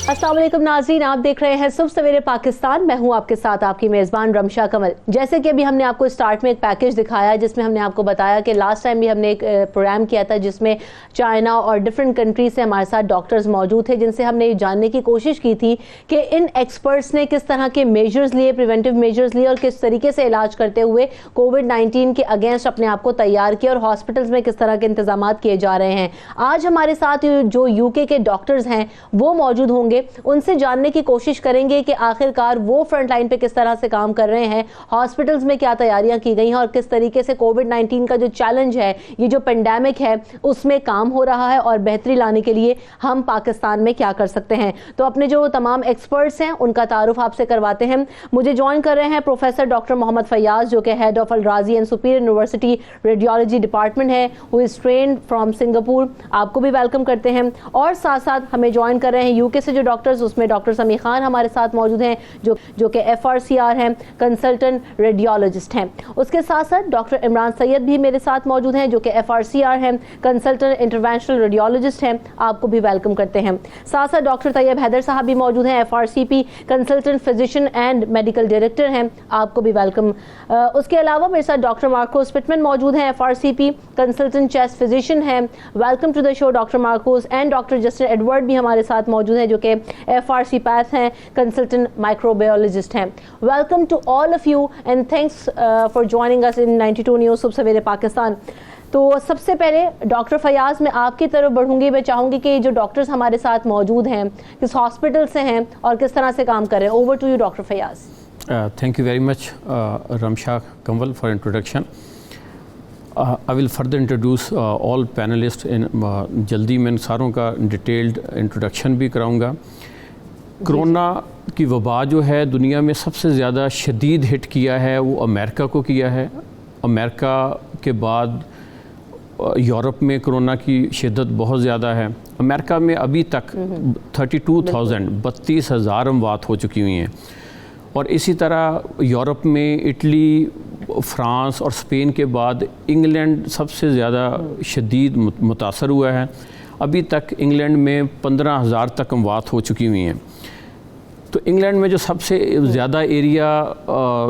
अस्सलाम वालेकुम नाज़रीन, आप देख रहे हैं सुबह सवेरे पाकिस्तान। मैं हूं आपके साथ आपकी मेज़बान रमशा कमल। जैसे कि अभी हमने आपको स्टार्ट में एक पैकेज दिखाया जिसमें हमने आपको बताया कि लास्ट टाइम भी हमने एक प्रोग्राम किया था जिसमें चाइना और डिफरेंट कंट्रीज से हमारे साथ डॉक्टर्स मौजूद थे, जिनसे हमने ये जानने की कोशिश की थी कि इन एक्सपर्ट्स ने किस तरह के मेजर्स लिए, प्रिवेंटिव मेजर्स लिए और किस तरीके से इलाज करते हुए कोविड-19 के अगेंस्ट अपने आप को तैयार किया और हॉस्पिटल्स में किस तरह के इंतजाम किए जा रहे हैं। आज हमारे साथ जो यूके के डॉक्टर्स हैं वो मौजूद होंगे, उनसे जानने की कोशिश करेंगे कि आखिरकार वो फ्रंट लाइन पे किस तरह से काम कर रहे हैं, हॉस्पिटल्स में क्या तैयारियां की गई हैं और किस तरीके से कोविड-19 का जो चैलेंज है, ये जो पेंडेमिक है, उसमें काम हो रहा है और बेहतरी लाने के लिए हम पाकिस्तान में क्या कर सकते हैं। तो अपने जो तमाम एक्सपर्ट्स हैं उनका तारुफ आपसे करवाते हैं। मुझे ज्वाइन कर रहे हैं प्रोफेसर डॉक्टर मोहम्मद फैयाज, जो कि head of Al-Razi and superior university radiology department है, who is trained from Singapore. आपको भी वेलकम करते हैं। और साथ साथ हमें ज्वाइन कर रहे हैं यूके से जो डॉक्टर्स, उसमें डॉक्टर समी खान हमारे साथ मौजूद हैं जो कि FRCR हैं, कंसल्टेंट रेडियोलॉजिस्ट हैं। उसके साथ साथ डॉक्टर इमरान सैयद भी मेरे साथ मौजूद हैं जो कि FRCR हैं, कंसल्टेंट इंटरवेंशनल रेडियोलॉजिस्ट हैं। आपको भी वेलकम करते हैं। साथ साथ डॉक्टर तैयब हैदर साहब भी मौजूद हैं, FRCP consultant physician and medical director हैं। आपको भी वेलकम। उसके अलावा मेरे साथ डॉक्टर मार्कोस पिटमैन मौजूद हैं, FRCP कंसल्टेंट चेस्ट फिजिशियन हैं। Welcome to the show doctor Marcos. And doctor Justin Edward भी हमारे साथ मौजूद हैं जो कि FRC पैथ हैं, कंसल्टेंट माइक्रोबायोलॉजिस्ट हैं। Welcome to all of you and thanks for joining us in 92 news सुबह सवेरे पाकिस्तान। तो सबसे पहले डॉक्टर फयाज, मैं आपकी तरफ बढ़ूंगी। मैं चाहूंगी कि जो डॉक्टर्स हमारे साथ मौजूद हैं किस हॉस्पिटल से हैं और किस तरह से काम कर रहे हैं। Over to you doctor Fayyaz. Thank you very much Ramsha Kanwal for introduction. I will further introduce all panelist in जल्दी मैं सारों का डिटेल्ड इंट्रोडक्शन भी कराऊंगा। कोरोना की वबा जो है दुनिया में सबसे ज़्यादा शदीद हिट किया है वो अमेरिका को किया है। अमेरिका के बाद यूरोप में कोरोना की शिद्दत बहुत ज़्यादा है। अमेरिका में अभी तक 32,000 अमवात हो चुकी हुई हैं और इसी तरह यूरोप में इटली, फ्रांस और स्पेन के बाद इंग्लैंड सबसे ज़्यादा शदीद मुतासर हुआ है। अभी तक इंग्लैंड में 15,000 तक अमवात हो चुकी हुई हैं। तो इंग्लैंड में जो सबसे ज़्यादा एरिया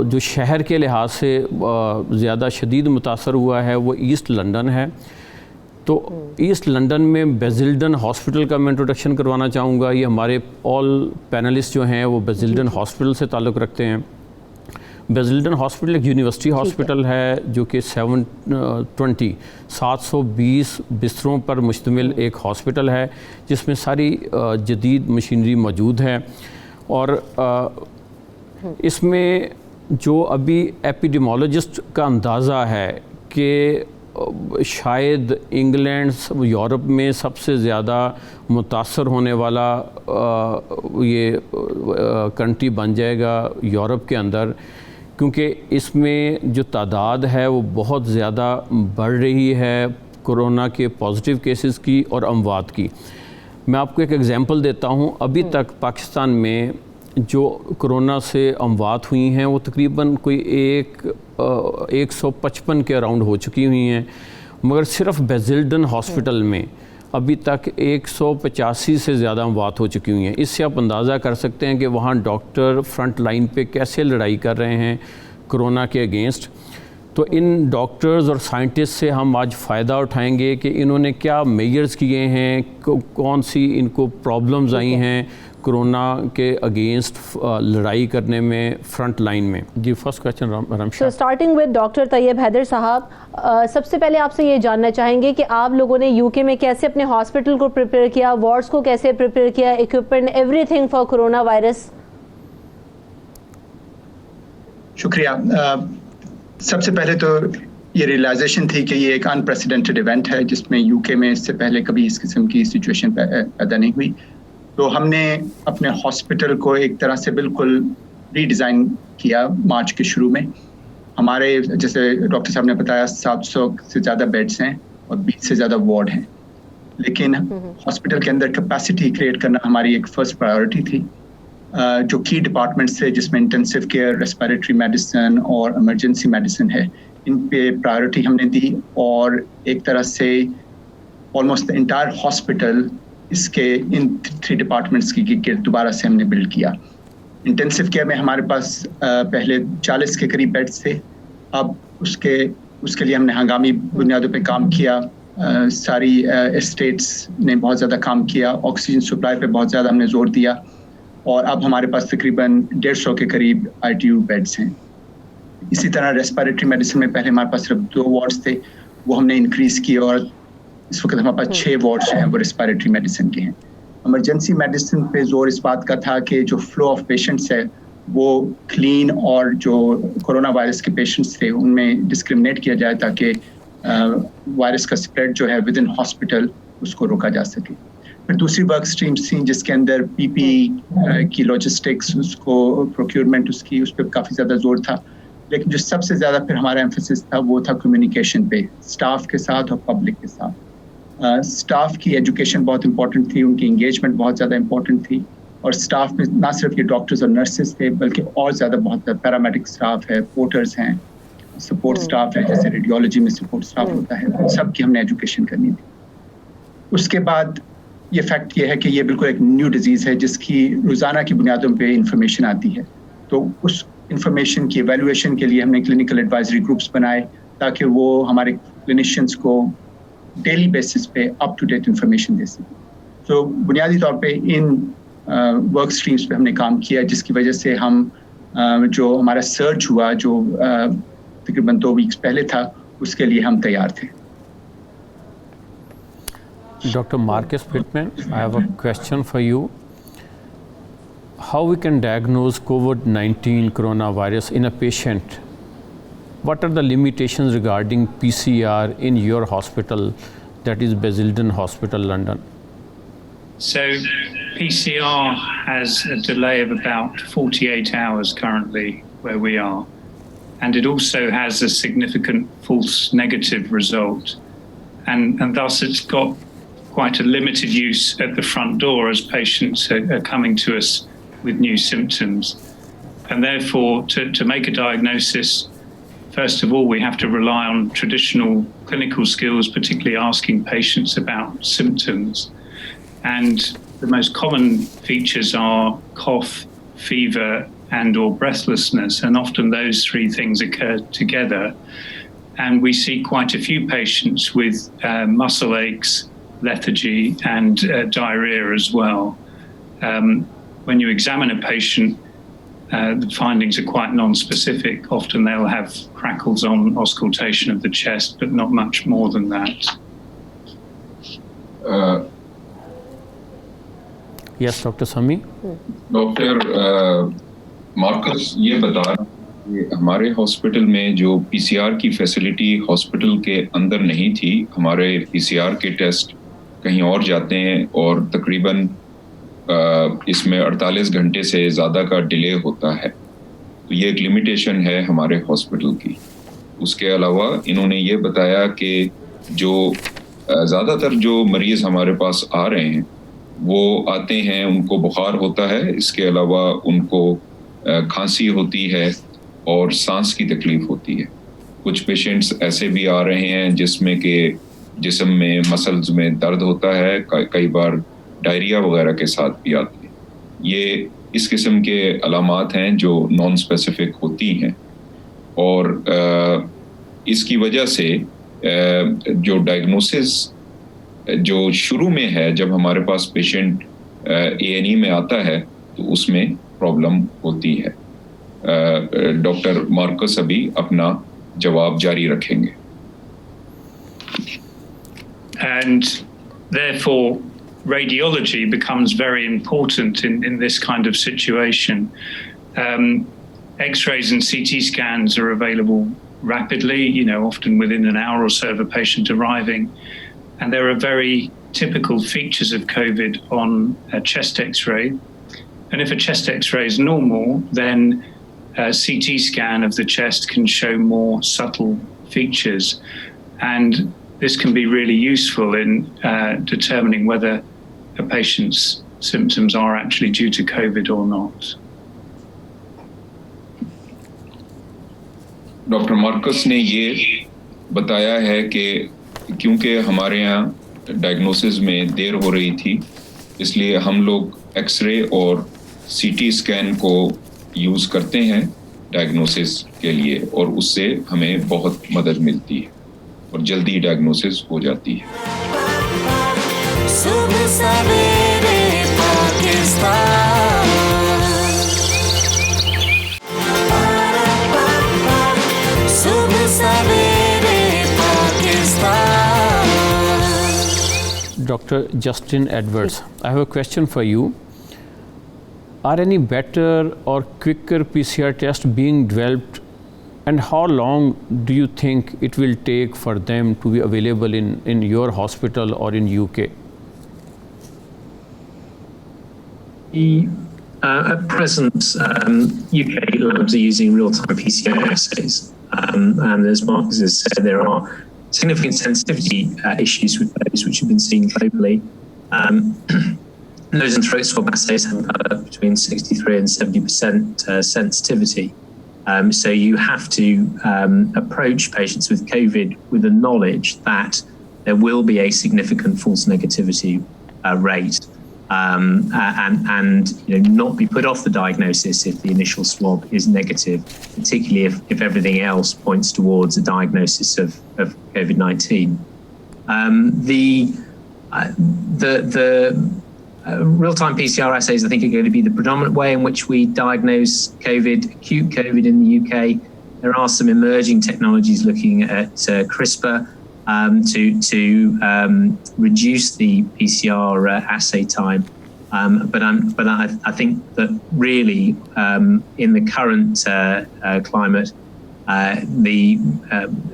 जो शहर के लिहाज से ज़्यादा शदीद मुतासर हुआ है वो ईस्ट लंदन है। तो ईस्ट लंदन में बेसिल्डन हॉस्पिटल का मैं इंट्रोडक्शन करवाना चाहूँगा। ये हमारे ऑल पैनलिस्ट जो हैं वो बेसिल्डन हॉस्पिटल से ताल्लुक़ रखते हैं। बेसिल्डन हॉस्पिटल एक यूनिवर्सिटी हॉस्पिटल है जो कि 720 बिस्तरों पर मुश्तमिल एक हॉस्पिटल है जिसमें सारी जदीद मशीनरी मौजूद है। और इसमें जो अभी एपिडेमोलॉजिस्ट का अंदाज़ा है कि शायद इंग्लैंड यूरोप में सबसे ज़्यादा मुतासर होने वाला ये कंट्री बन जाएगा यूरोप के अंदर, क्योंकि इसमें जो तादाद है वो बहुत ज़्यादा बढ़ रही है कोरोना के पॉजिटिव केसेस की और अमवात की। मैं आपको एक एग्ज़ाम्पल देता हूँ। अभी तक पाकिस्तान में जो कोरोना से अमवात हुई हैं वो तकरीबन कोई 155 के अराउंड हो चुकी हुई हैं, मगर सिर्फ बेसिल्डन हॉस्पिटल में अभी तक 185 से ज़्यादा अमवात हो चुकी हुई हैं। इससे आप अंदाज़ा कर सकते हैं कि वहाँ डॉक्टर फ्रंट लाइन पे कैसे लड़ाई कर रहे हैं कोरोना के अगेंस्ट। तो इन डॉक्टर्स और साइंटिस्ट से हम आज फ़ायदा उठाएंगे कि इन्होंने क्या मेजर्स किए हैं, कौन सी इनको प्रॉब्लम्स आई हैं कोरोना के अगेंस्ट लड़ाई करने में फ्रंट लाइन में। जी, first question Ramsha. Starting with doctor Tayyab Haider sahab, सबसे पहले आपसे ये जानना चाहेंगे कि आप लोगों ने यूके में कैसे अपने हॉस्पिटल को प्रिपेयर किया, वार्ड्स को कैसे प्रिपेयर किया, equipment, everything for corona virus. शुक्रिया। सबसे पहले तो ये रियलाइजेशन थी कि ये एक अनप्रेसिडेंटेड इवेंट है जिसमें यूके में इससे पहले कभी इस किस्म की सिचुएशन पैदा नहीं हुई। तो हमने अपने हॉस्पिटल को एक तरह से बिल्कुल रीडिज़ाइन किया मार्च के शुरू में। हमारे, जैसे डॉक्टर साहब ने बताया, 700 से ज़्यादा बेड्स हैं और 20 से ज़्यादा वार्ड हैं। लेकिन हॉस्पिटल के अंदर कैपेसिटी क्रिएट करना हमारी एक फर्स्ट प्रायोरिटी थी। जो की डिपार्टमेंट्स थे जिसमें इंटेंसिव केयर, रेस्पिरेटरी मेडिसिन और इमरजेंसी मेडिसिन है, इन पे प्रायोरिटी हमने दी और एक तरह से ऑलमोस्ट द इंटायर हॉस्पिटल इसके इन 3 डिपार्टमेंट्स की दोबारा से हमने बिल्ड किया। इंटेंसिव केयर में हमारे पास पहले 40 के करीब बेड्स थे। अब उसके लिए हमने हंगामी बुनियादों पे काम किया। सारी एस्टेट्स ने बहुत ज़्यादा काम किया। ऑक्सीजन सप्लाई पे बहुत ज़्यादा हमने जोर दिया और अब हमारे पास तकरीबन 150 के करीब ITU बेड्स हैं। इसी तरह रेस्पिरेटरी मेडिसिन में पहले हमारे पास सिर्फ 2 वार्ड्स थे, वो हमने इंक्रीज़ किए और इस वक्त हमारे पास 6 वार्ड्स हैं वो रेस्पिरेटरी मेडिसिन के हैं। इमरजेंसी मेडिसिन पे जोर इस बात का था कि जो फ्लो ऑफ पेशेंट्स है वो क्लीन और जो कोरोना वायरस के पेशेंट्स थे उनमें डिस्क्रिमिनेट किया जाए ताकि वायरस का स्प्रेड जो है विद इन हॉस्पिटल उसको रोका जा सके। फिर दूसरी वर्क स्ट्रीम्स थी जिसके अंदर PPE की लॉजिस्टिक्स, उसको प्रोक्योरमेंट उसकी, उस पर काफ़ी ज़्यादा जोर था। लेकिन जो सबसे ज़्यादा फिर हमारा एम्फेसिस था वो था कम्युनिकेशन पे, स्टाफ के साथ और पब्लिक के साथ। स्टाफ की एजुकेशन बहुत इंपॉर्टेंट थी, उनकी इंगेजमेंट बहुत ज़्यादा इंपॉर्टेंट थी और स्टाफ में ना सिर्फ ये डॉक्टर्स और नर्सेज थे बल्कि और ज़्यादा बहुत पैरामेडिक स्टाफ है, पोर्टर्स हैं, सपोर्ट स्टाफ है, जैसे रेडियोलॉजी में सपोर्ट स्टाफ होता है, सबकी हमने एजुकेशन करनी थी। उसके बाद ये फैक्ट ये है कि ये बिल्कुल एक न्यू डिजीज़ है जिसकी रोज़ाना की बुनियादों पे इंफॉर्मेशन आती है, तो उस इंफॉर्मेशन की एवेल्युएशन के लिए हमने क्लिनिकल एडवाइजरी ग्रुप्स बनाए ताकि वो हमारे क्लिनिशियंस को डेली बेसिस पे अप टू डेट इंफॉर्मेशन दे सकें। तो बुनियादी तौर पे इन वर्क स्ट्रीम्स पे हमने काम किया जिसकी वजह से हम जो हमारा सर्च हुआ जो तकरीबन 2 वीक्स पहले था उसके लिए हम तैयार थे। Dr. Marcus Pittman, I have a question for you. How we can diagnose COVID-19 coronavirus in a patient? What are the limitations regarding PCR in your hospital, that is Basildon Hospital, London? So PCR has a delay of about 48 hours currently where we are. And it also has a significant false negative result. And thus it's got quite a limited use at the front door as patients are coming to us with new symptoms. And therefore, to make a diagnosis, first of all, we have to rely on traditional clinical skills, particularly asking patients about symptoms. And the most common features are cough, fever, and or breathlessness. And often those 3 things occur together. And we see quite a few patients with muscle aches, lethargy and diarrhea as well. When you examine a patient, the findings are quite non-specific. Often they'll have crackles on auscultation of the chest, but not much more than that. Yes, Dr. Sami? Dr. Marcus ये बता रहा कि हमारे hospital में जो PCR की facility hospital के अंदर नहीं थी, हमारे PCR के टेस्ट कहीं और जाते हैं और तकरीबन इसमें 48 घंटे से ज़्यादा का डिले होता है। तो ये एक लिमिटेशन है हमारे हॉस्पिटल की। उसके अलावा इन्होंने ये बताया कि जो ज़्यादातर जो मरीज़ हमारे पास आ रहे हैं वो आते हैं, उनको बुखार होता है, इसके अलावा उनको खांसी होती है और सांस की तकलीफ़ होती है। कुछ पेशेंट्स ऐसे भी आ रहे हैं जिसमें कि जिस्म में मसल्स में दर्द होता है, कई बार डायरिया वगैरह के साथ भी आते हैं। ये इस किस्म के अलामात हैं जो नॉन स्पेसिफिक होती हैं और इसकी वजह से जो डायग्नोसिस जो शुरू में है, जब हमारे पास पेशेंट A&E में आता है तो उसमें प्रॉब्लम होती है। डॉक्टर मार्कस अभी अपना जवाब जारी रखेंगे। And therefore, radiology becomes very important in this kind of situation. X-rays and CT scans are available rapidly, often within an hour or so of a patient arriving. And there are very typical features of COVID on a chest X-ray. And if a chest X-ray is normal, then a CT scan of the chest can show more subtle features. And this can be really useful in determining whether a patient's symptoms are actually due to COVID or not. Doctor Marcus ने ये बताया है कि क्योंकि हमारे यहाँ diagnosis में देर हो रही थी, इसलिए हम लोग एक्सरे और सीटी स्कैन को यूज़ करते हैं डायग्नोसिस के लिए, और उससे हमें बहुत मदद मिलती है और जल्दी डायग्नोसिस हो जाती है। सुबह सवेरे पाकिस्तान, सुबह सवेरे Pakistan. Dr. Justin Edwards, I have a question for you. Are any better or quicker PCR tests being developed, and how long do you think it will take for them to be available in your hospital or in UK? At present, UK labs are using real-time PCR assays, and as Marcus has said, there are significant sensitivity issues with those which have been seen globally. Nose and throat swab assays have between 63 and 70% sensitivity. So you have to approach patients with COVID with the knowledge that there will be a significant false negativity rate, and not be put off the diagnosis if the initial swab is negative, particularly if everything else points towards a diagnosis of COVID-19. The real-time PCR assays, I think, are going to be the predominant way in which we diagnose COVID, acute COVID in the UK. There are some emerging technologies looking at CRISPR to reduce the PCR assay time. But I think that really in the current climate, the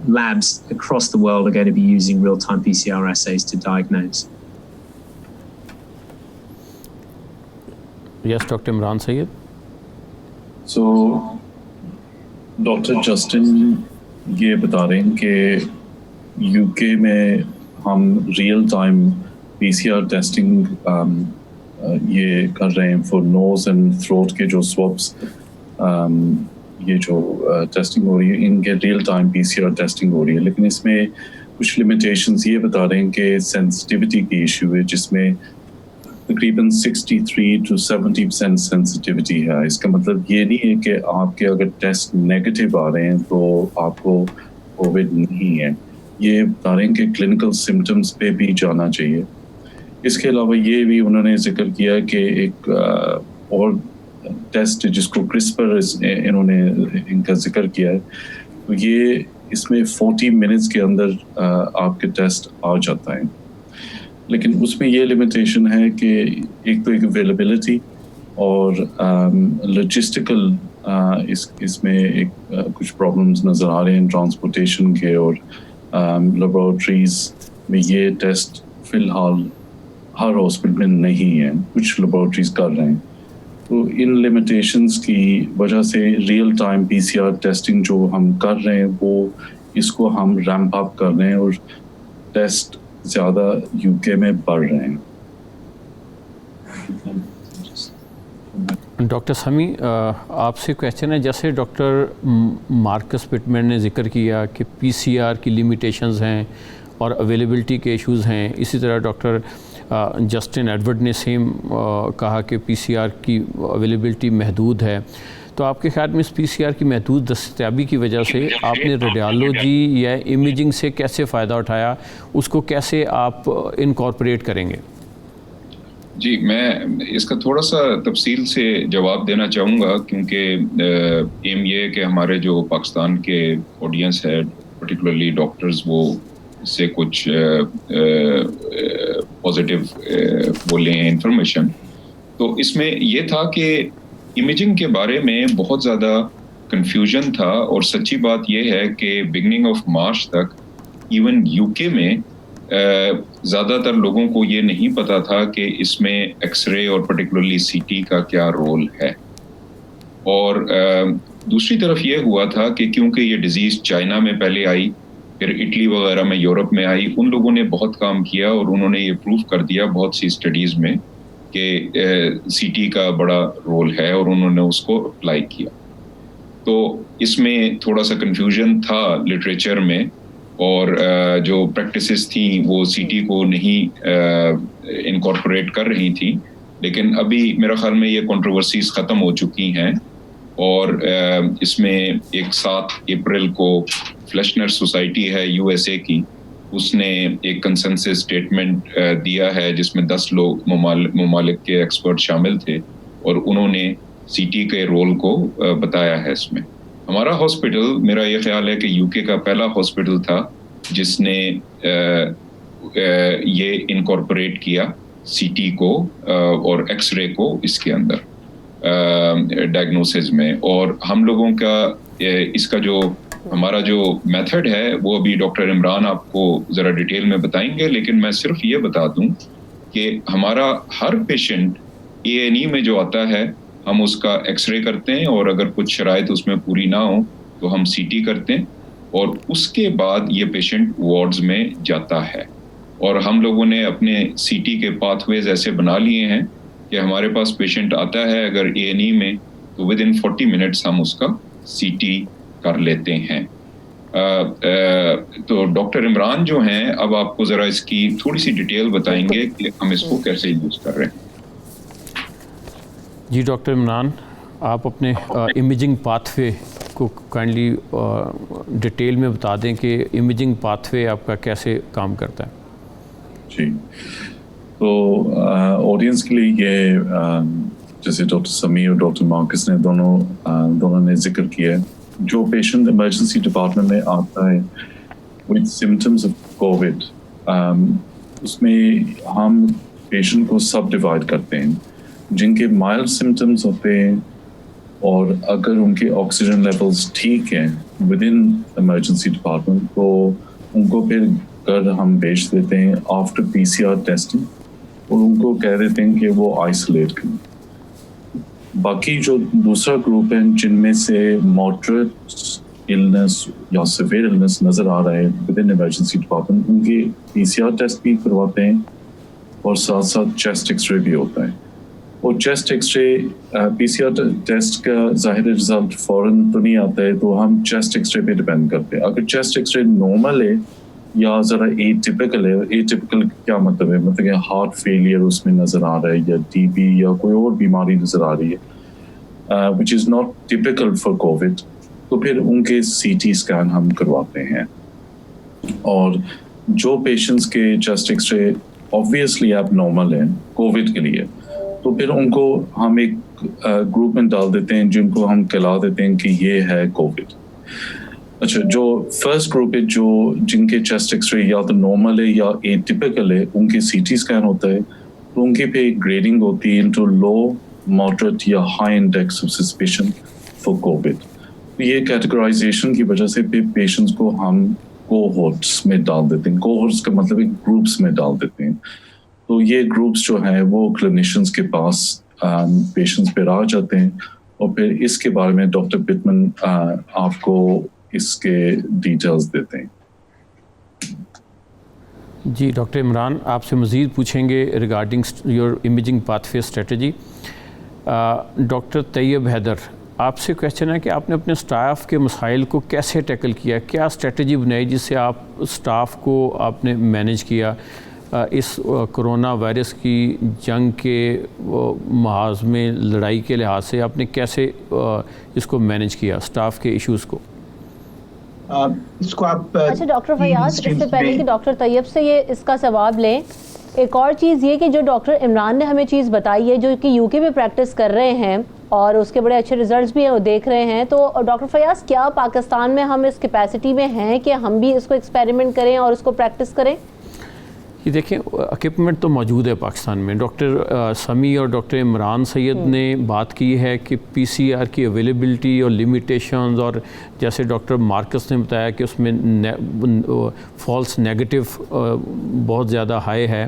labs across the world are going to be using real-time PCR assays to diagnose. Yes, Dr. Imran Syed. So, Dr. Justin ये बता रहे हैं कि UK में हम real time PCR testing ये कर रहे हैं फॉर नोज एंड थ्रोट के जो स्वॉब्स, ये जो टेस्टिंग हो रही है, इनके रियल टाइम PCR टेस्टिंग हो रही है, लेकिन इसमें कुछ लिमिटेशंस ये बता रहे हैं कि सेंसिटिविटी की इशू है, जिसमें तकरीबन 63 to 70% सेंसिटिविटी है। इसका मतलब ये नहीं है कि आपके अगर टेस्ट नेगेटिव आ रहे हैं तो आपको कोविड नहीं है। ये बता रहे हैं कि क्लिनिकल सिम्टम्स पे भी जाना चाहिए। इसके अलावा ये भी उन्होंने जिक्र किया कि एक और टेस्ट जिसको क्रिस्पर इन्होंने इनका जिक्र किया है, तो ये इसमें 40 मिनट्स के अंदर आपके टेस्ट आ जाता है, लेकिन उसमें ये लिमिटेशन है कि एक तो एक अवेलेबिलिटी और लॉजिस्टिकल इसमें एक कुछ प्रॉब्लम्स नज़र आ रहे हैं ट्रांसपोर्टेशन के, और लेबोरेटरीज में ये टेस्ट फ़िलहाल हर हॉस्पिटल में नहीं है, कुछ लेबोरेटरीज कर रहे हैं। तो इन लिमिटेशंस की वजह से रियल टाइम PCR टेस्टिंग जो हम कर रहे हैं वो इसको हम रैम्प अप कर रहे हैं और टेस्ट ज़्यादा UK में बढ़ रहे हैं। डॉक्टर समी, आपसे क्वेश्चन है, जैसे डॉक्टर मार्कस पिटमैन ने जिक्र किया कि PCR की लिमिटेशंस हैं और अवेलेबिलिटी के इश्यूज़ हैं, इसी तरह डॉक्टर जस्टिन एडवर्ड ने सेम कहा कि PCR की अवेलेबिलिटी महदूद है। तो आपके ख्याल में इस PCR की महदूद दस्तयाबी की वजह से आपने रेडियोलॉजी या इमेजिंग से कैसे फ़ायदा उठाया, उसको कैसे आप इनकॉर्पोरेट करेंगे? जी, मैं इसका थोड़ा सा तफसील से जवाब देना चाहूँगा, क्योंकि एम ये है कि हमारे जो पाकिस्तान के ऑडियंस है, पर्टिकुलरली डॉक्टर्स, वो इससे कुछ पॉजिटिव बोले हैं इंफॉर्मेशन। तो इसमें ये था कि इमेजिंग के बारे में बहुत ज़्यादा कन्फ्यूजन था, और सच्ची बात यह है कि बिगनिंग ऑफ मार्च तक इवन UK में ज़्यादातर लोगों को ये नहीं पता था कि इसमें एक्सरे और पर्टिकुलरली CT का क्या रोल है। और दूसरी तरफ ये हुआ था कि क्योंकि ये डिज़ीज़ चाइना में पहले आई, फिर इटली वगैरह में, यूरोप में आई, उन लोगों ने बहुत काम किया और उन्होंने ये प्रूव कर दिया बहुत सी स्टडीज़ में कि सीटी का बड़ा रोल है और उन्होंने उसको अप्लाई किया। तो इसमें थोड़ा सा कन्फ्यूजन था लिटरेचर में, और जो प्रैक्टिसेस थी वो सीटी को नहीं इनकॉर्पोरेट कर रही थी, लेकिन अभी मेरा ख्याल में ये कंट्रोवर्सीज ख़त्म हो चुकी हैं और इसमें 7 अप्रैल को फ्लेशनर सोसाइटी है यूएसए की, उसने एक कंसेंसस स्टेटमेंट दिया है जिसमें 10 लोग ममालिक के एक्सपर्ट शामिल थे और उन्होंने सीटी के रोल को बताया है इसमें। हमारा हॉस्पिटल, मेरा ये ख्याल है कि यूके का पहला हॉस्पिटल था जिसने ये इनकॉर्पोरेट किया सीटी को और एक्सरे को इसके अंदर डायग्नोसिस में। और हम लोगों का इसका जो हमारा जो मेथड है वो अभी डॉक्टर इमरान आपको ज़रा डिटेल में बताएंगे, लेकिन मैं सिर्फ ये बता दूं कि हमारा हर पेशेंट A&E में जो आता है हम उसका एक्सरे करते हैं और अगर कुछ शराइत उसमें पूरी ना हो तो हम सीटी करते हैं और उसके बाद ये पेशेंट वार्ड्स में जाता है। और हम लोगों ने अपने सीटी के पाथवेज ऐसे बना लिए हैं कि हमारे पास पेशेंट आता है अगर A&E में तो विद इन 40 मिनट्स हम उसका सीटी कर लेते हैं। तो डॉक्टर इमरान जो हैं अब आपको ज़रा इसकी थोड़ी सी डिटेल बताएंगे कि हम इसको कैसे यूज़ कर रहे हैं। जी डॉक्टर इमरान, आप अपने इमेजिंग पाथवे को काइंडली डिटेल में बता दें कि इमेजिंग पाथवे आपका कैसे काम करता है। जी, तो ऑडियंस के लिए ये जैसे डॉक्टर समी और डॉक्टर मार्कस ने दोनों ने जिक्र किया है, जो पेशेंट इमरजेंसी डिपार्टमेंट में आता है विद सिम्टम्स ऑफ कोविड, उसमें हम पेशेंट को सब डिवाइड करते हैं। जिनके माइल्ड सिम्टम्स होते हैं और अगर उनके ऑक्सीजन लेवल्स ठीक हैं विद इन इमरजेंसी डिपार्टमेंट तो उनको फिर घर हम भेज देते हैं आफ्टर PCR टेस्टिंग और उनको कह देते हैं कि वो आइसोलेट करें। बाकी जो दूसरा ग्रुप है जिनमें से मॉडरेट इलनेस या सिवियर इलनेस नज़र आ रहा है विद इन इमरजेंसी डिपार्टमेंट, उनके PCR टेस्ट भी करवाते हैं और साथ साथ चेस्ट एक्सरे भी होता है। और चेस्ट एक्सरे PCR टेस्ट का ज़ाहिर रिजल्ट फ़ौरन तो नहीं आता है, तो हम चेस्ट एक्सरे पे डिपेंड करते हैं। अगर चेस्ट एक्सरे नॉर्मल है या ज़रा एटिपिकल है, एटिपिकल क्या मतलब है, मतलब कि हार्ट फेलियर उसमें नज़र आ रहा है या TB या कोई और बीमारी नज़र आ रही है which is not typical for Covid, तो फिर उनके CT स्कैन हम करवाते हैं। और जो पेशेंट्स के चेस्ट एक्सरे ऑब्वियसली अब नॉर्मल है कोविड के लिए, तो फिर उनको हम एक ग्रुप में डाल देते हैं जिनको हम कहला देते हैं कि ये है कोविड। अच्छा, जो फर्स्ट ग्रुप है जो जिनके चेस्ट एक्सरे या तो नॉर्मल है या एटिपिकल है, उनके CT स्कैन होता है, तो उनकी पे ग्रेडिंग होती है इनटू लो, मॉडरेट या high index of suspicion for Covid. तो ये कैटेगराइजेशन की वजह से फिर पेशेंट्स को हम कोहोर्ट्स में डाल देते हैं। कोहोर्ट्स का मतलब एक ग्रुप्स में डाल देते हैं। तो ये ग्रुप्स जो हैं वो क्लिनिशियंस के पास पेशेंट्स पे आ जाते हैं और फिर इसके बारे में डॉक्टर पिटमन आपको इसके डिटेल्स देते हैं। जी डॉक्टर इमरान, आपसे मज़ीद पूछेंगे regarding your imaging pathway strategy. Doctor Tayyab Haider, आपसे क्वेश्चन है कि आपने अपने स्टाफ के मसाइल को कैसे टैकल किया, क्या स्ट्रेटजी बनाई जिससे आप स्टाफ को आपने मैनेज किया इस कोरोना वायरस की जंग के महाज में, लड़ाई के लिहाज से आपने कैसे इसको मैनेज किया स्टाफ के इश्यूज़ को? इसको आप अच्छा डॉक्टर फयाज, इससे पहले कि डॉक्टर तैयब से ये इसका जवाब लें, एक और चीज़ ये कि जो डॉक्टर इमरान ने हमें चीज़ बताई है जो कि यूके में प्रैक्टिस कर रहे हैं और उसके बड़े अच्छे रिजल्ट्स भी हैं वो देख रहे हैं, तो डॉक्टर फयाज क्या पाकिस्तान में हम इस कैपेसिटी में हैं कि हम भी इसको एक्सपेरिमेंट करें और उसको प्रैक्टिस करें? ये देखें, इक्विपमेंट तो मौजूद है पाकिस्तान में। डॉक्टर समी और डॉक्टर इमरान सैयद ने बात की है कि PCR की अवेलेबिलिटी और लिमिटेशंस, और जैसे डॉक्टर मार्कस ने बताया कि उसमें फॉल्स नेगेटिव बहुत ज़्यादा हाई है।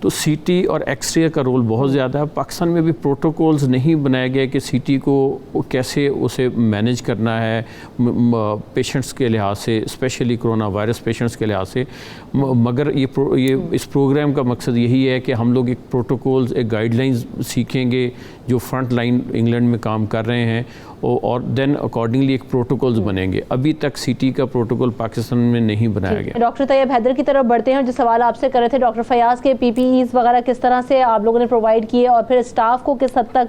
तो सीटी और एक्सरे का रोल बहुत ज़्यादा है। पाकिस्तान में भी प्रोटोकॉल्स नहीं बनाए गए कि सीटी को कैसे उसे मैनेज करना है पेशेंट्स के लिहाज से, स्पेशली कोरोना वायरस पेशेंट्स के लिहाज से। मगर ये इस प्रोग्राम का मकसद यही है कि हम लोग एक प्रोटोकॉल्स, एक गाइडलाइंस सीखेंगे जो फ्रंट लाइन इंग्लैंड में काम कर रहे हैं, और देन अकॉर्डिंगली एक प्रोटोकॉल्स बनेंगे। अभी तक सीटी का प्रोटोकॉल पाकिस्तान में नहीं बनाया गया। डॉक्टर तैयब हैदर की तरफ बढ़ते हैं। जो सवाल आपसे कर रहे थे डॉक्टर फयाज के, पीपीईज वगैरह किस तरह से आप लोगों ने प्रोवाइड किए और फिर स्टाफ को किस हद तक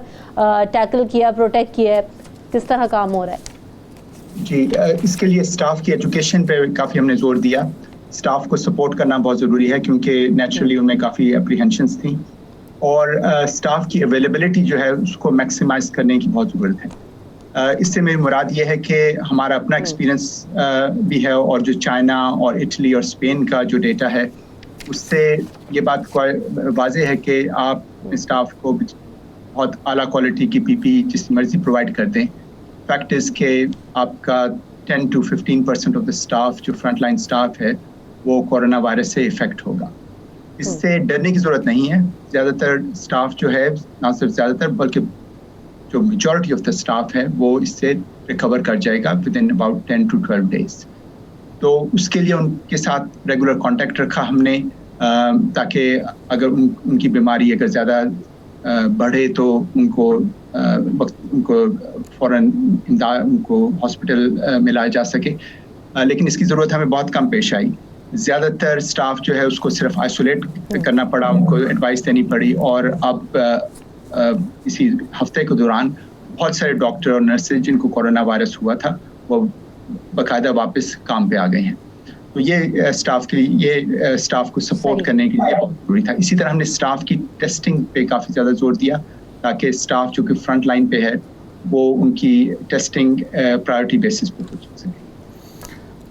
टैकल किया, प्रोटेक्ट किया है, किस तरह काम हो रहा है? जी, इसके लिए स्टाफ की एजुकेशन पे काफ़ी हमने जोर दिया। स्टाफ को सपोर्ट करना बहुत ज़रूरी है क्योंकि नेचुरली उनमें काफ़ी अप्रीहेंशंस थी, और स्टाफ की अवेलेबिलिटी जो है उसको मैक्सिमाइज करने की बहुत ज़रूरत है। इससे मेरी मुराद ये है कि हमारा अपना एक्सपीरियंस भी है, और जो चाइना और इटली और स्पेन का जो डेटा है उससे ये बात वाज़ेह है कि आप स्टाफ को बहुत आला क्वालिटी की पीपी जिस मर्जी प्रोवाइड कर दें। फैक्ट इज़ कि आपका 10 to 15% ऑफ द स्टाफ जो फ्रंट लाइन स्टाफ है वो कोरोना वायरस से इफ़ेक्ट होगा। इससे डरने की ज़रूरत नहीं है। ज़्यादातर स्टाफ जो है, ना सिर्फ ज़्यादातर बल्कि जो मेजॉरिटी ऑफ द स्टाफ है वो इससे रिकवर कर जाएगा with in about 10 to 12 days। तो उसके लिए उनके साथ रेगुलर कांटेक्ट रखा हमने, ताकि अगर उनकी बीमारी अगर ज़्यादा बढ़े तो उनको फ़ौरन इमदाद उनको हॉस्पिटल में लाया जा सके। लेकिन इसकी ज़रूरत हमें बहुत कम पेश आई। ज़्यादातर स्टाफ जो है उसको सिर्फ आइसोलेट करना पड़ा, उनको एडवाइस देनी पड़ी, और अब इसी हफ्ते के दौरान बहुत सारे डॉक्टर और नर्सेज जिनको कोरोना वायरस हुआ था वो बाकायदा वापस काम पे आ गए हैं। तो ये स्टाफ को सपोर्ट करने के लिए बहुत ज़रूरी था। इसी तरह हमने स्टाफ की टेस्टिंग पे काफ़ी ज़्यादा जोर दिया ताकि स्टाफ जो कि फ्रंट लाइन पे है वो उनकी टेस्टिंग प्रायोरिटी बेसिस पे हो सके।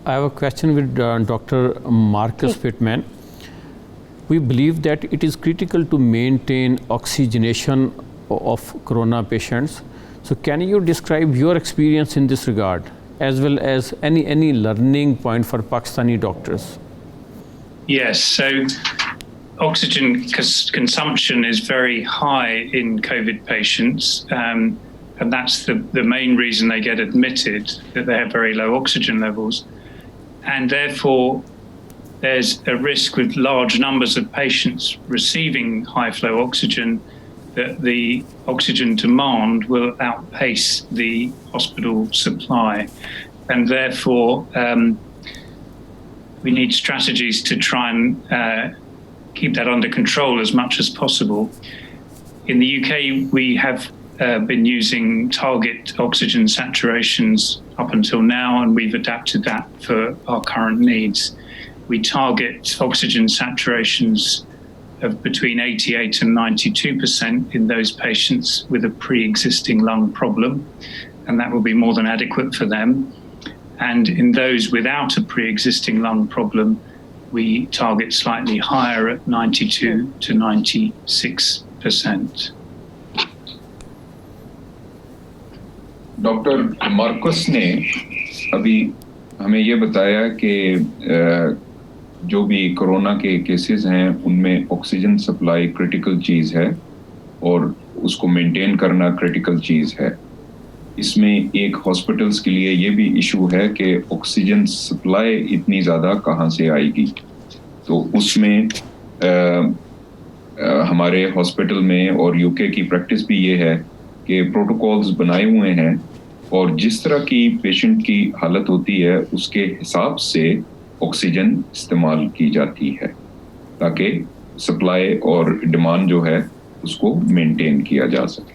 I have a question with Dr. Marcus Pittman. We believe that it is critical to maintain oxygenation of corona patients. So can you describe your experience in this regard, as well as any learning point for Pakistani doctors? Yes, so oxygen consumption is very high in COVID patients, and that's the main reason they get admitted, that they have very low oxygen levels. And therefore, there's a risk with large numbers of patients receiving high flow oxygen that the oxygen demand will outpace the hospital supply. And therefore, we need strategies to try and keep that under control as much as possible. In the UK, we have been using target oxygen saturations up until now, and we've adapted that for our current needs. We target oxygen saturations of between 88 and 92% in those patients with a pre-existing lung problem, and that will be more than adequate for them. And in those without a pre-existing lung problem, we target slightly higher at 92 to 96%. Doctor Marcus ने अभी हमें ये बताया कि जो भी corona के cases हैं उनमें ऑक्सीजन सप्लाई क्रिटिकल चीज़ है और उसको मेंटेन करना क्रिटिकल चीज़ है। इसमें एक हॉस्पिटल्स के लिए ये भी इशू है कि ऑक्सीजन सप्लाई इतनी ज़्यादा कहाँ से आएगी। तो उसमें हमारे हॉस्पिटल में और यूके की प्रैक्टिस भी ये है कि प्रोटोकॉल्स बनाए हुए हैं और जिस तरह की पेशेंट की हालत होती है उसके हिसाब से ऑक्सीजन इस्तेमाल की जाती है ताकि सप्लाई और डिमांड जो है उसको मेंटेन किया जा सके।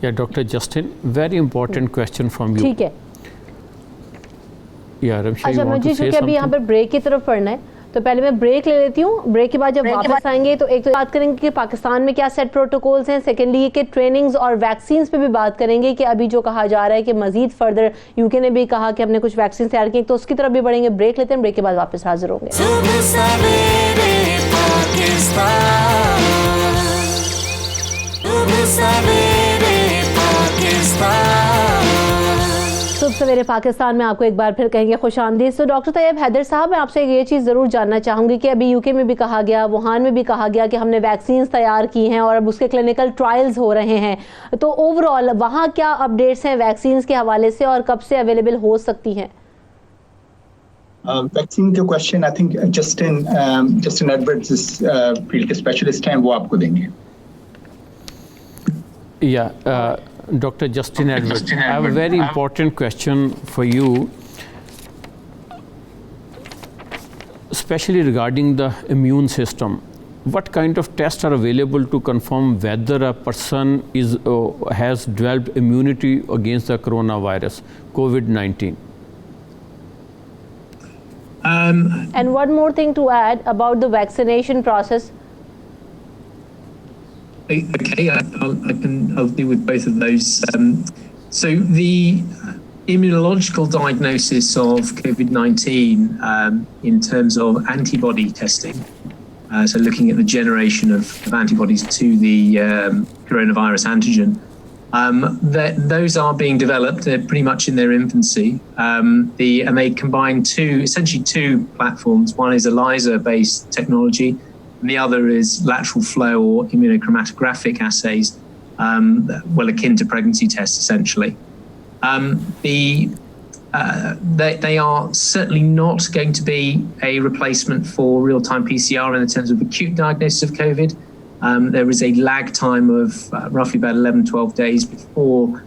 या doctor Justin, very important question from you. ठीक है। अच्छा मुझे चूंकि अभी यहाँ पर ब्रेक की तरफ पढ़ना है तो पहले मैं ब्रेक ले लेती हूँ। ब्रेक के बाद जब वापस आएंगे तो एक तो बात करेंगे कि पाकिस्तान में क्या सेट प्रोटोकॉल्स हैं, सेकेंडली कि ट्रेनिंग्स और वैक्सीन्स पे भी बात करेंगे कि अभी जो कहा जा रहा है कि मजीद फर्दर यूके ने भी कहा कि हमने कुछ वैक्सीन तैयार की, तो उसकी तरफ भी बढ़ेंगे। ब्रेक लेते हैं, ब्रेक के बाद वापस हाजिर होंगे। सुबह सवेरे पाकिस्तान में आपको एक बार फिर कहेंगे खुशामदीद। तो डॉक्टर तैयब हैदर साहब, मैं आपसे ये चीज़ ज़रूर जानना चाहूँगी कि अभी यूके में भी कहा गया, वुहान में भी कहा गया कि हमने वैक्सीन तैयार की हैं और अब उसके क्लिनिकल ट्रायल्स हो रहे हैं, तो ओवरऑल वहाँ क्या अपडेट्स हैं वैक्सीन के हवाले से और कब से अवेलेबल हो सकती हैं? वैक्सीन के question I think Justin Edwards इस फील्ड के स्पेशलिस्ट हैं, वो आपको देंगे। Dr. Justin Edwards, I have a very important question for you, especially regarding the immune system. What kind of tests are available to confirm whether a person has developed immunity against the coronavirus, COVID-19? And one more thing to add about the vaccination process. Okay, I'll deal with both of those. So the immunological diagnosis of COVID-19 in terms of antibody testing, so looking at the generation of antibodies to the coronavirus antigen, those are being developed. They're pretty much in their infancy. And they combine essentially two platforms. One is ELISA-based technology, and the other is lateral flow or immunochromatographic assays, well akin to pregnancy tests, essentially. They are certainly not going to be a replacement for real-time PCR in terms of acute diagnosis of COVID. There is a lag time of roughly about 11-12 days before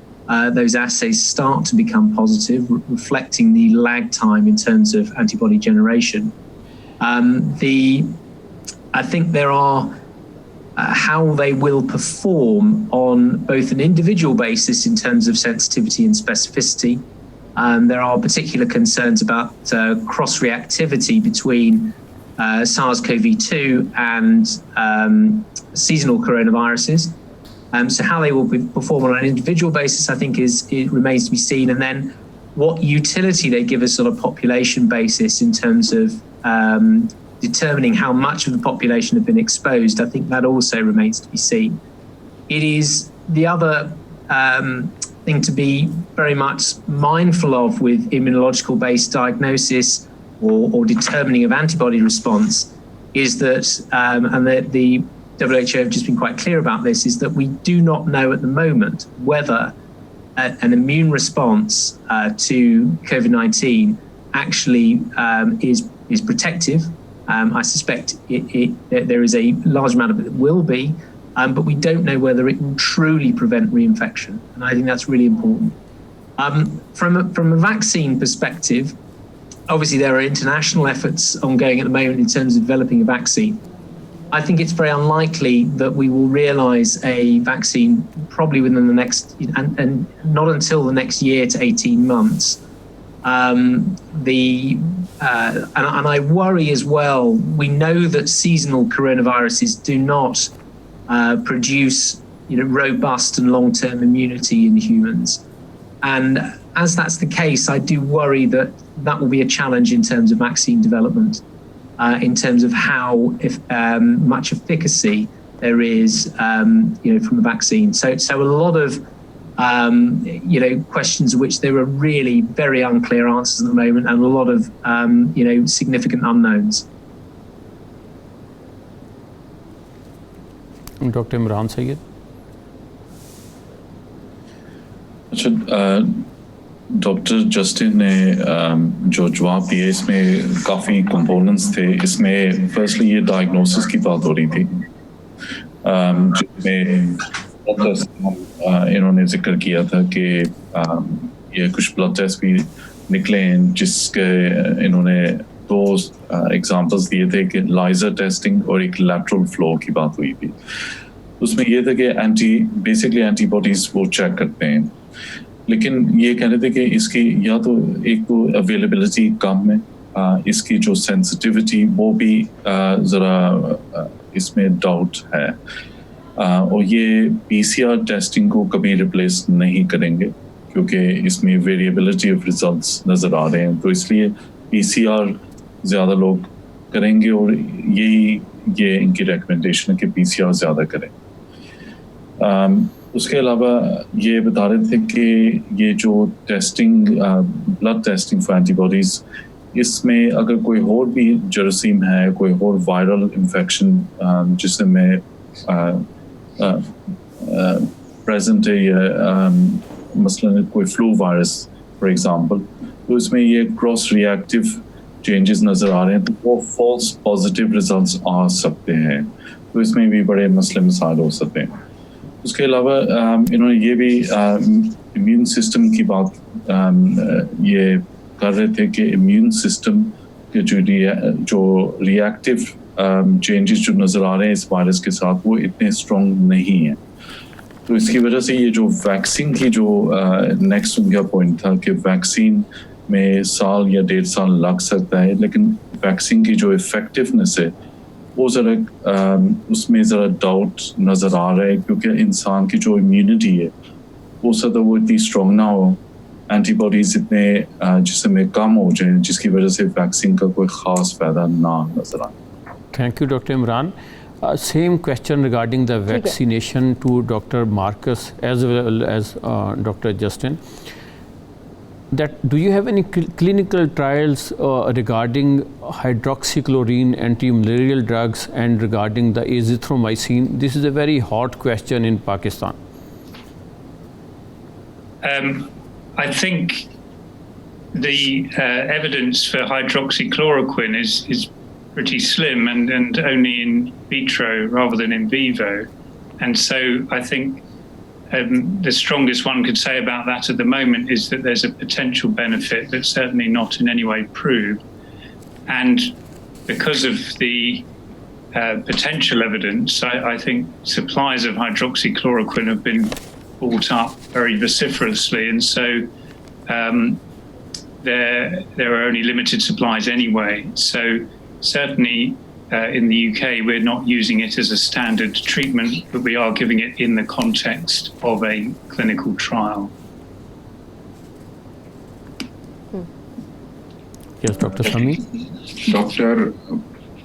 those assays start to become positive, reflecting the lag time in terms of antibody generation. I think there are how they will perform on both an individual basis in terms of sensitivity and specificity. There are particular concerns about cross-reactivity between SARS-CoV-2 and seasonal coronaviruses. So how they will perform on an individual basis, I think, it remains to be seen. And then what utility they give us on a population basis in terms of determining how much of the population have been exposed, I think that also remains to be seen. It is the other thing to be very much mindful of with immunological-based diagnosis or determining of antibody response is that, and the WHO have just been quite clear about this, is that we do not know at the moment whether an immune response to COVID-19 actually is protective. I suspect there is a large amount of it that will be, but we don't know whether it will truly prevent reinfection. And I think that's really important. From a vaccine perspective, obviously there are international efforts ongoing at the moment in terms of developing a vaccine. I think it's very unlikely that we will realise a vaccine probably within the next, and not until the next year to 18 months. And I worry as well, we know that seasonal coronaviruses do not produce robust and long-term immunity in humans. And as that's the case, I do worry that that will be a challenge in terms of vaccine development, in terms of how much efficacy there is from the vaccine. So a lot of questions which there are really very unclear answers at the moment, and a lot of significant unknowns. Dr. Imran Syed. Doctor Justin ने जो जवाब दिए इसमें काफ़ी components थे। इसमें firstly ये diagnosis की बात हो रही थी, जिसमें इन्होंने जिक्र किया था कि ये कुछ ब्लड टेस्ट भी निकले हैं, जिसके इन्होंने दो एग्जांपल्स दिए थे कि लाइजर टेस्टिंग और एक लैटरल फ्लो की बात हुई थी। उसमें ये था कि बेसिकली एंटीबॉडीज वो चेक करते हैं, लेकिन ये कह रहे थे कि इसकी या तो एक तो अवेलेबिलिटी कम है, इसकी जो सेंसिटिविटी वो भी ज़रा इसमें डाउट है, और ये पीसीआर टेस्टिंग को कभी रिप्लेस नहीं करेंगे क्योंकि इसमें वेरिएबिलिटी ऑफ रिजल्ट्स नज़र आ रहे हैं। तो इसलिए पीसीआर ज़्यादा लोग करेंगे और ये इनकी रिकमेंडेशन है कि पीसीआर ज़्यादा करें। उसके अलावा ये बता रहे थे कि ये जो testing blood testing for antibodies, इसमें अगर कोई और भी जरासीम है, कोई और वायरल इन्फेक्शन जिसमें प्रेजेंट है, या मसलन कोई फ्लू वायरस फॉर एग्जांपल, तो इसमें ये क्रॉस रिएक्टिव चेंजेस नज़र आ रहे हैं, तो वो फॉल्स पॉजिटिव रिजल्ट्स आ सकते हैं, तो इसमें भी बड़े मसले मसाइल हो सकते हैं। उसके अलावा इन्होंने ये भी इम्यून सिस्टम की बात ये कर रहे थे कि इम्यून सिस्टम के जो रिएक्टिव चेंजेस जो नज़र आ रहे हैं इस वायरस के साथ, वो इतने स्ट्रॉन्ग नहीं हैं। तो इसकी वजह से ये जो वैक्सीन की जो नेक्स्ट उनका पॉइंट था कि वैक्सीन में साल या 1.5 साल लग सकता है, लेकिन वैक्सीन की जो इफ़ेक्टिवनेस है वो ज़रा उसमें ज़रा डाउट नज़र आ रहा है, क्योंकि इंसान की जो इम्यूनिटी है हो सकता है वो इतनी स्ट्रॉन्ग ना हो, एंटीबॉडीज़ इतने जिसमें कम हो जाए, जिसकी वजह से वैक्सीन का कोई ख़ास फ़ायदा ना नज़र आए। Thank you, Dr. Imran. Same question regarding the vaccination to Dr. Marcus as well as Dr. Justin. That do you have any clinical trials regarding hydroxychloroquine anti-malarial drugs and regarding the azithromycin? This is a very hot question in Pakistan. I think the evidence for hydroxychloroquine is pretty slim and only in vitro rather than in vivo. And so I think the strongest one could say about that at the moment is that there's a potential benefit, but certainly not in any way proved. And because of the potential evidence, I think supplies of hydroxychloroquine have been bought up very vociferously, and so there are only limited supplies anyway. So certainly in the UK we're not using it as a standard treatment, but we are giving it in the context of a clinical trial. Yes, Dr. Sami. Doctor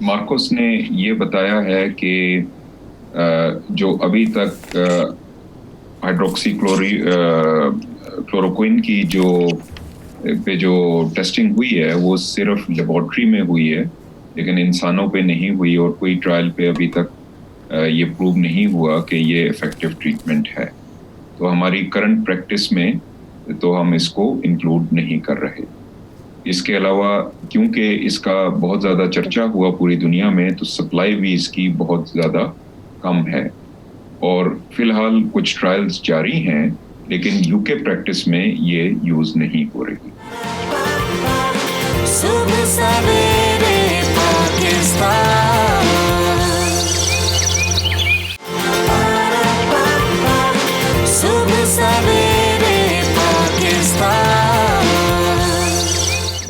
Marcos ने ये बताया है कि जो अभी तक hydroxychloroquine की जो टेस्टिंग हुई है वो सिर्फ लेबोरेटरी में हुई है, लेकिन इंसानों पे नहीं हुई, और कोई ट्रायल पे अभी तक ये प्रूव नहीं हुआ कि ये इफेक्टिव ट्रीटमेंट है। तो हमारी करंट प्रैक्टिस में तो हम इसको इंक्लूड नहीं कर रहे। इसके अलावा क्योंकि इसका बहुत ज़्यादा चर्चा हुआ पूरी दुनिया में, तो सप्लाई भी इसकी बहुत ज़्यादा कम है, और फिलहाल कुछ ट्रायल्स जारी हैं, लेकिन यूके प्रैक्टिस में ये यूज़ नहीं हो रही।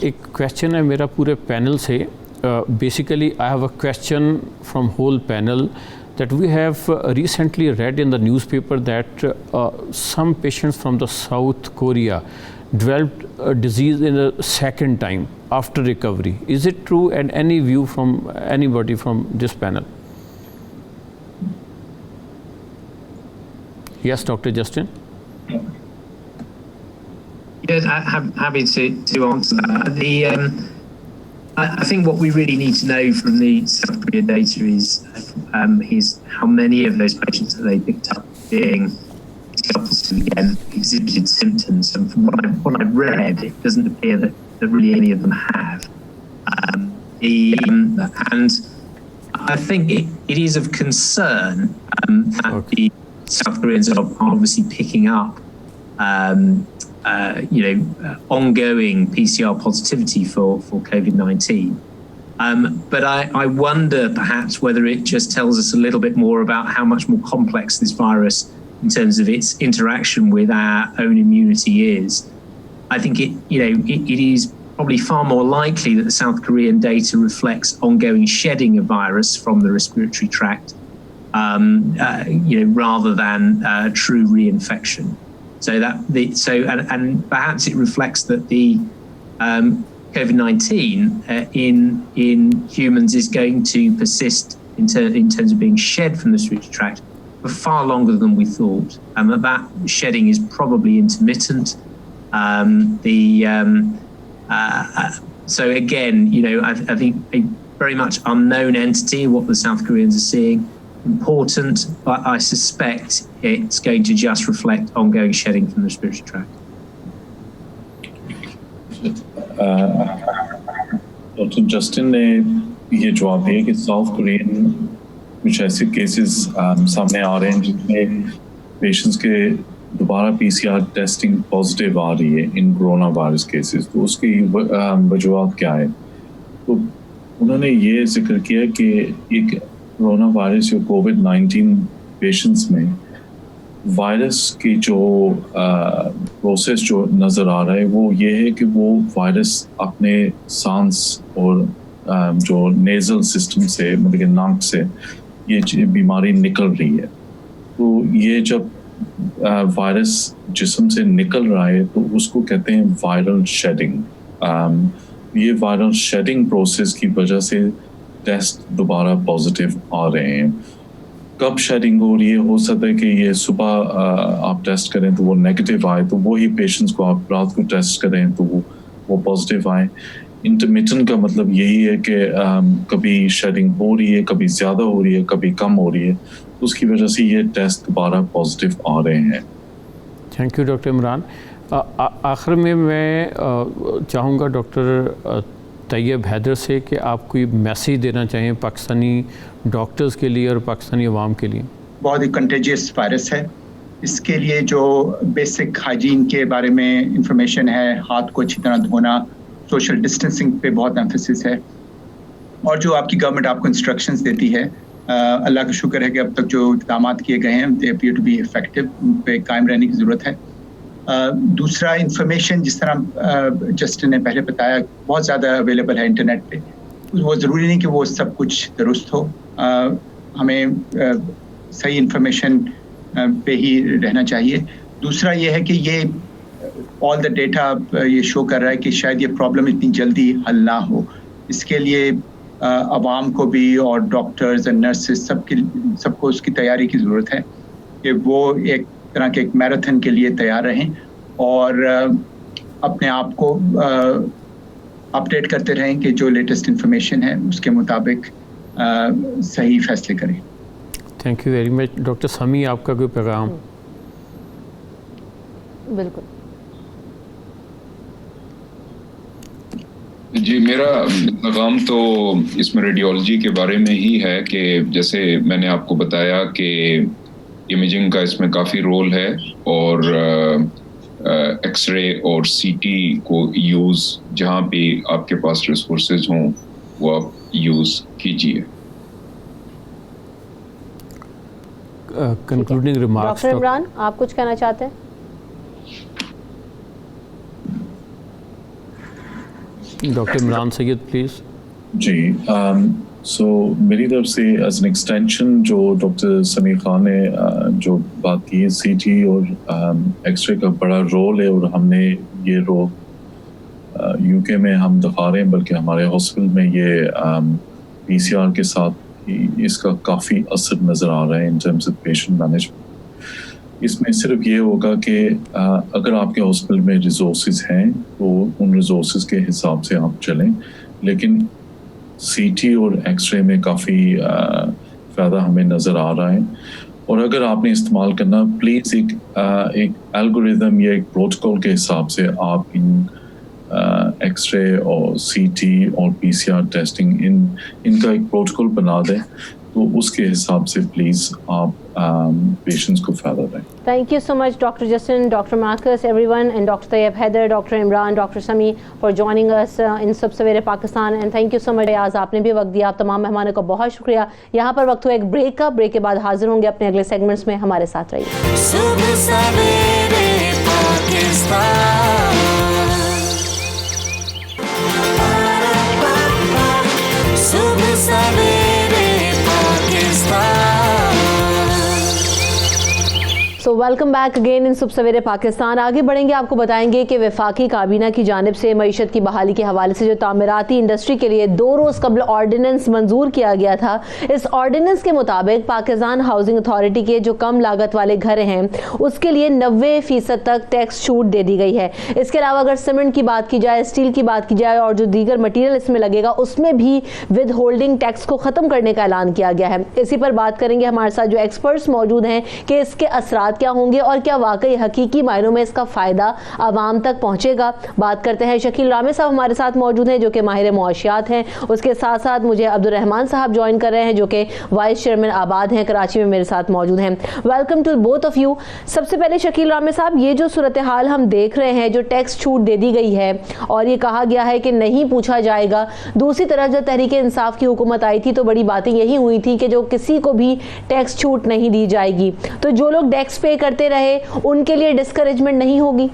एक क्वेश्चन है मेरा पूरे पैनल से। Basically I have a question from whole panel that we have recently read in the newspaper that some patients from the South Korea developed a disease in a second time after recovery. Is it true, and any view from anybody from this panel? Yes, Dr. Justin. Yes, happy to answer that. I think what we really need to know from the South Korea data is how many of those patients that they picked up being positive again exhibited symptoms. And from what I've read, it doesn't appear that really any of them have. And I think it is of concern that the South Koreans are obviously picking up ongoing PCR positivity for COVID-19. But I wonder perhaps whether it just tells us a little bit more about how much more complex this virus in terms of its interaction with our own immunity is. I think it is probably far more likely that the South Korean data reflects ongoing shedding of virus from the respiratory tract, rather than true reinfection. So and perhaps it reflects that the COVID-19 in humans is going to persist in terms of being shed from the respiratory tract for far longer than we thought, and that shedding is probably intermittent. So again, you know, I think a very much unknown entity, what the South Koreans are seeing, important, but I suspect it's going to just reflect ongoing shedding from the respiratory tract. Doctor Justin ने ये जवाब दिया कि south Korean कुछ ऐसे cases सामने आ रहे हैं जिसमें पेशेंट्स के दोबारा पीसीआर टेस्टिंग पॉजिटिव आ रही है इन कोरोना वायरस केसेस, तो उसकी वजूहत क्या है? तो उन्होंने ये जिक्र किया कि एक कोरोना वायरस या कोविड-19 पेशेंट्स में वायरस की जो प्रोसेस जो नज़र आ रहा है वो ये है कि वो वायरस अपने सांस और जो नेज़ल सिस्टम से, मतलब कि नाक से ये बीमारी निकल रही है। तो ये जब वायरस जिस्म से निकल रहा है तो उसको कहते हैं वायरल शेडिंग। ये वायरल शेडिंग प्रोसेस की वजह से टेस्ट दोबारा पॉजिटिव आ रहे हैं। कब शेडिंग हो रही है? हो सकता है कि ये सुबह आप टेस्ट करें तो वो नेगेटिव आए, तो वही पेशेंट्स को आप रात को टेस्ट करें तो वो पॉजिटिव आए। इंटरमिटेंट का मतलब यही है कि कभी शेडिंग हो रही है, कभी ज़्यादा हो रही है, कभी कम हो रही है, तो उसकी वजह से ये टेस्ट दोबारा पॉजिटिव आ रहे हैं। Thank you doctor Imran. आखिर में मैं चाहूँगा डॉक्टर तैयब हैदर से कि आप कोई मैसेज देना चाहें पाकिस्तानी डॉक्टर्स के लिए और पाकिस्तानी अवाम के लिए। बहुत ही कंटेजियस वायरस है, इसके लिए जो बेसिक हाइजीन के बारे में इंफॉर्मेशन है, हाथ को अच्छी तरह धोना, सोशल डिस्टेंसिंग पे बहुत एम्फेसिस है, और जो आपकी गवर्नमेंट आपको इंस्ट्रक्शंस देती है, अल्लाह का शुक्र है कि अब तक जो इक़दाम किए गए हैं they appear to be effective, उन पे कायम रहने की ज़रूरत है। दूसरा, इंफॉर्मेशन जिस तरह जस्टिन ने पहले बताया बहुत ज़्यादा अवेलेबल है इंटरनेट पे, वो ज़रूरी नहीं कि वो सब कुछ दुरुस्त हो। हमें सही इंफॉर्मेशन पे ही रहना चाहिए। दूसरा ये है कि ये ऑल द डेटा ये शो कर रहा है कि शायद ये प्रॉब्लम इतनी जल्दी हल ना हो। इसके लिए आवाम को भी और डॉक्टर्स और नर्सेस सबको उसकी तैयारी की ज़रूरत है कि वो एक तरह के एक मैराथन के लिए तैयार रहें और अपने आप को अपडेट करते रहें कि जो लेटेस्ट इंफॉर्मेशन है उसके मुताबिक सही फैसले करें। Thank you very much. Doctor समी, आपका कोई पैगाम? बिल्कुल जी, मेरा पैगाम तो इसमें रेडियोलॉजी के बारे में ही है कि जैसे मैंने आपको बताया कि इमेजिंग का इसमें काफ़ी रोल है और एक्सरे और सीटी को यूज़ जहाँ भी आपके पास रिसोर्सेज हों वो आप यूज़ कीजिए। कंक्लूडिंग रिमार्क्स डॉक्टर इमरान, आप कुछ कहना चाहते हैं? Doctor Imran Syed please. जी, सो मेरी तरफ से एज एन एक्सटेंशन जो डॉक्टर समीर खान ने जो बात की है, सीटी और एक्सरे का बड़ा रोल है और हमने ये रोल यूके में हम दिखा रहे हैं, बल्कि हमारे हॉस्पिटल में ये पीसीआर के साथ ही इसका काफ़ी असर नज़र आ रहा है in terms of patient management. इसमें सिर्फ ये होगा कि अगर आपके हॉस्पिटल में रिसोर्सेज हैं तो उन रिसोर्सेज के हिसाब से आप चलें, लेकिन सीटी और एक्सरे में काफ़ी फ़ायदा हमें नज़र आ रहा है। और अगर आपने इस्तेमाल करना, प्लीज़ एक एल्गोरिदम या एक प्रोटोकॉल के हिसाब से आप इन एक्सरे और सीटी और पीसीआर टेस्टिंग इनका एक प्रोटोकॉल बना दें, तो उसके हिसाब से प्लीज़ आप पेशेंट्स को फ़ायदा दें। Thank you so much, Dr. Justin, Dr. Marcus, everyone, and Dr. Tayyab Haider, Dr. Imran, Dr. Sami for joining us in Sub Savere Pakistan, and thank you so much। आज आपने भी वक्त दिया, आप तमाम मेहमानों का बहुत शुक्रिया। यहाँ पर वक्त हुआ एक ब्रेक का, ब्रेक के बाद हाजिर होंगे अपने अगले सेगमेंट्स में, हमारे साथ रहिए। सुब सवेरे पाकिस्तान, सुब सवेरे Pakistan. So welcome back again in सुबह सवेरे पाकिस्तान। आगे बढ़ेंगे, आपको बताएंगे कि वफाकी काबीना की जानिब से मईशत की बहाली के हवाले से जो तामीराती इंडस्ट्री के लिए 2 रोज़ कबल ऑर्डिनेंस मंजूर किया गया था, इस ऑर्डिनेंस के मुताबिक पाकिस्तान हाउसिंग अथॉरिटी के जो कम लागत वाले घर हैं उसके लिए 90% तक टैक्स छूट दे दी गई है। इसके अलावा अगर सीमेंट की बात की जाए, स्टील की बात की जाए और जो दीगर मटीरियल इसमें लगेगा उसमें भी विद होल्डिंग टैक्स को ख़त्म करने का ऐलान किया गया है। इसी पर बात करेंगे, हमारे साथ जो एक्सपर्ट्स मौजूद हैं कि इसके असरात क्या होंगे और क्या वाकई हकीकी मायनों में इसका फ़ायदा आवाम तक पहुंचेगा। बात करते हैं, शकील रामे साहब हमारे साथ मौजूद हैं जो कि माहिर मुआशियात हैं। उसके साथ साथ मुझे अब्दुल रहमान साहब ज्वाइन कर रहे हैं जो कि वाइस चेयरमैन आबाद हैं, कराची में मेरे साथ मौजूद हैं। Welcome to both of you. सबसे पहले शकील रामे साहब, ये जो सूरत हाल हम देख रहे हैं, जो टैक्स छूट दे दी गई है और ये कहा गया है कि नहीं पूछा जाएगा, दूसरी तरफ जब तहरीक इंसाफ की हुकूमत आई थी तो बड़ी बातें यही हुई थी कि जो किसी को भी टैक्स छूट नहीं दी जाएगी, तो जो लोग टैक्स पे करते रहे उनके लिए डिस्करेजमेंट नहीं होगी?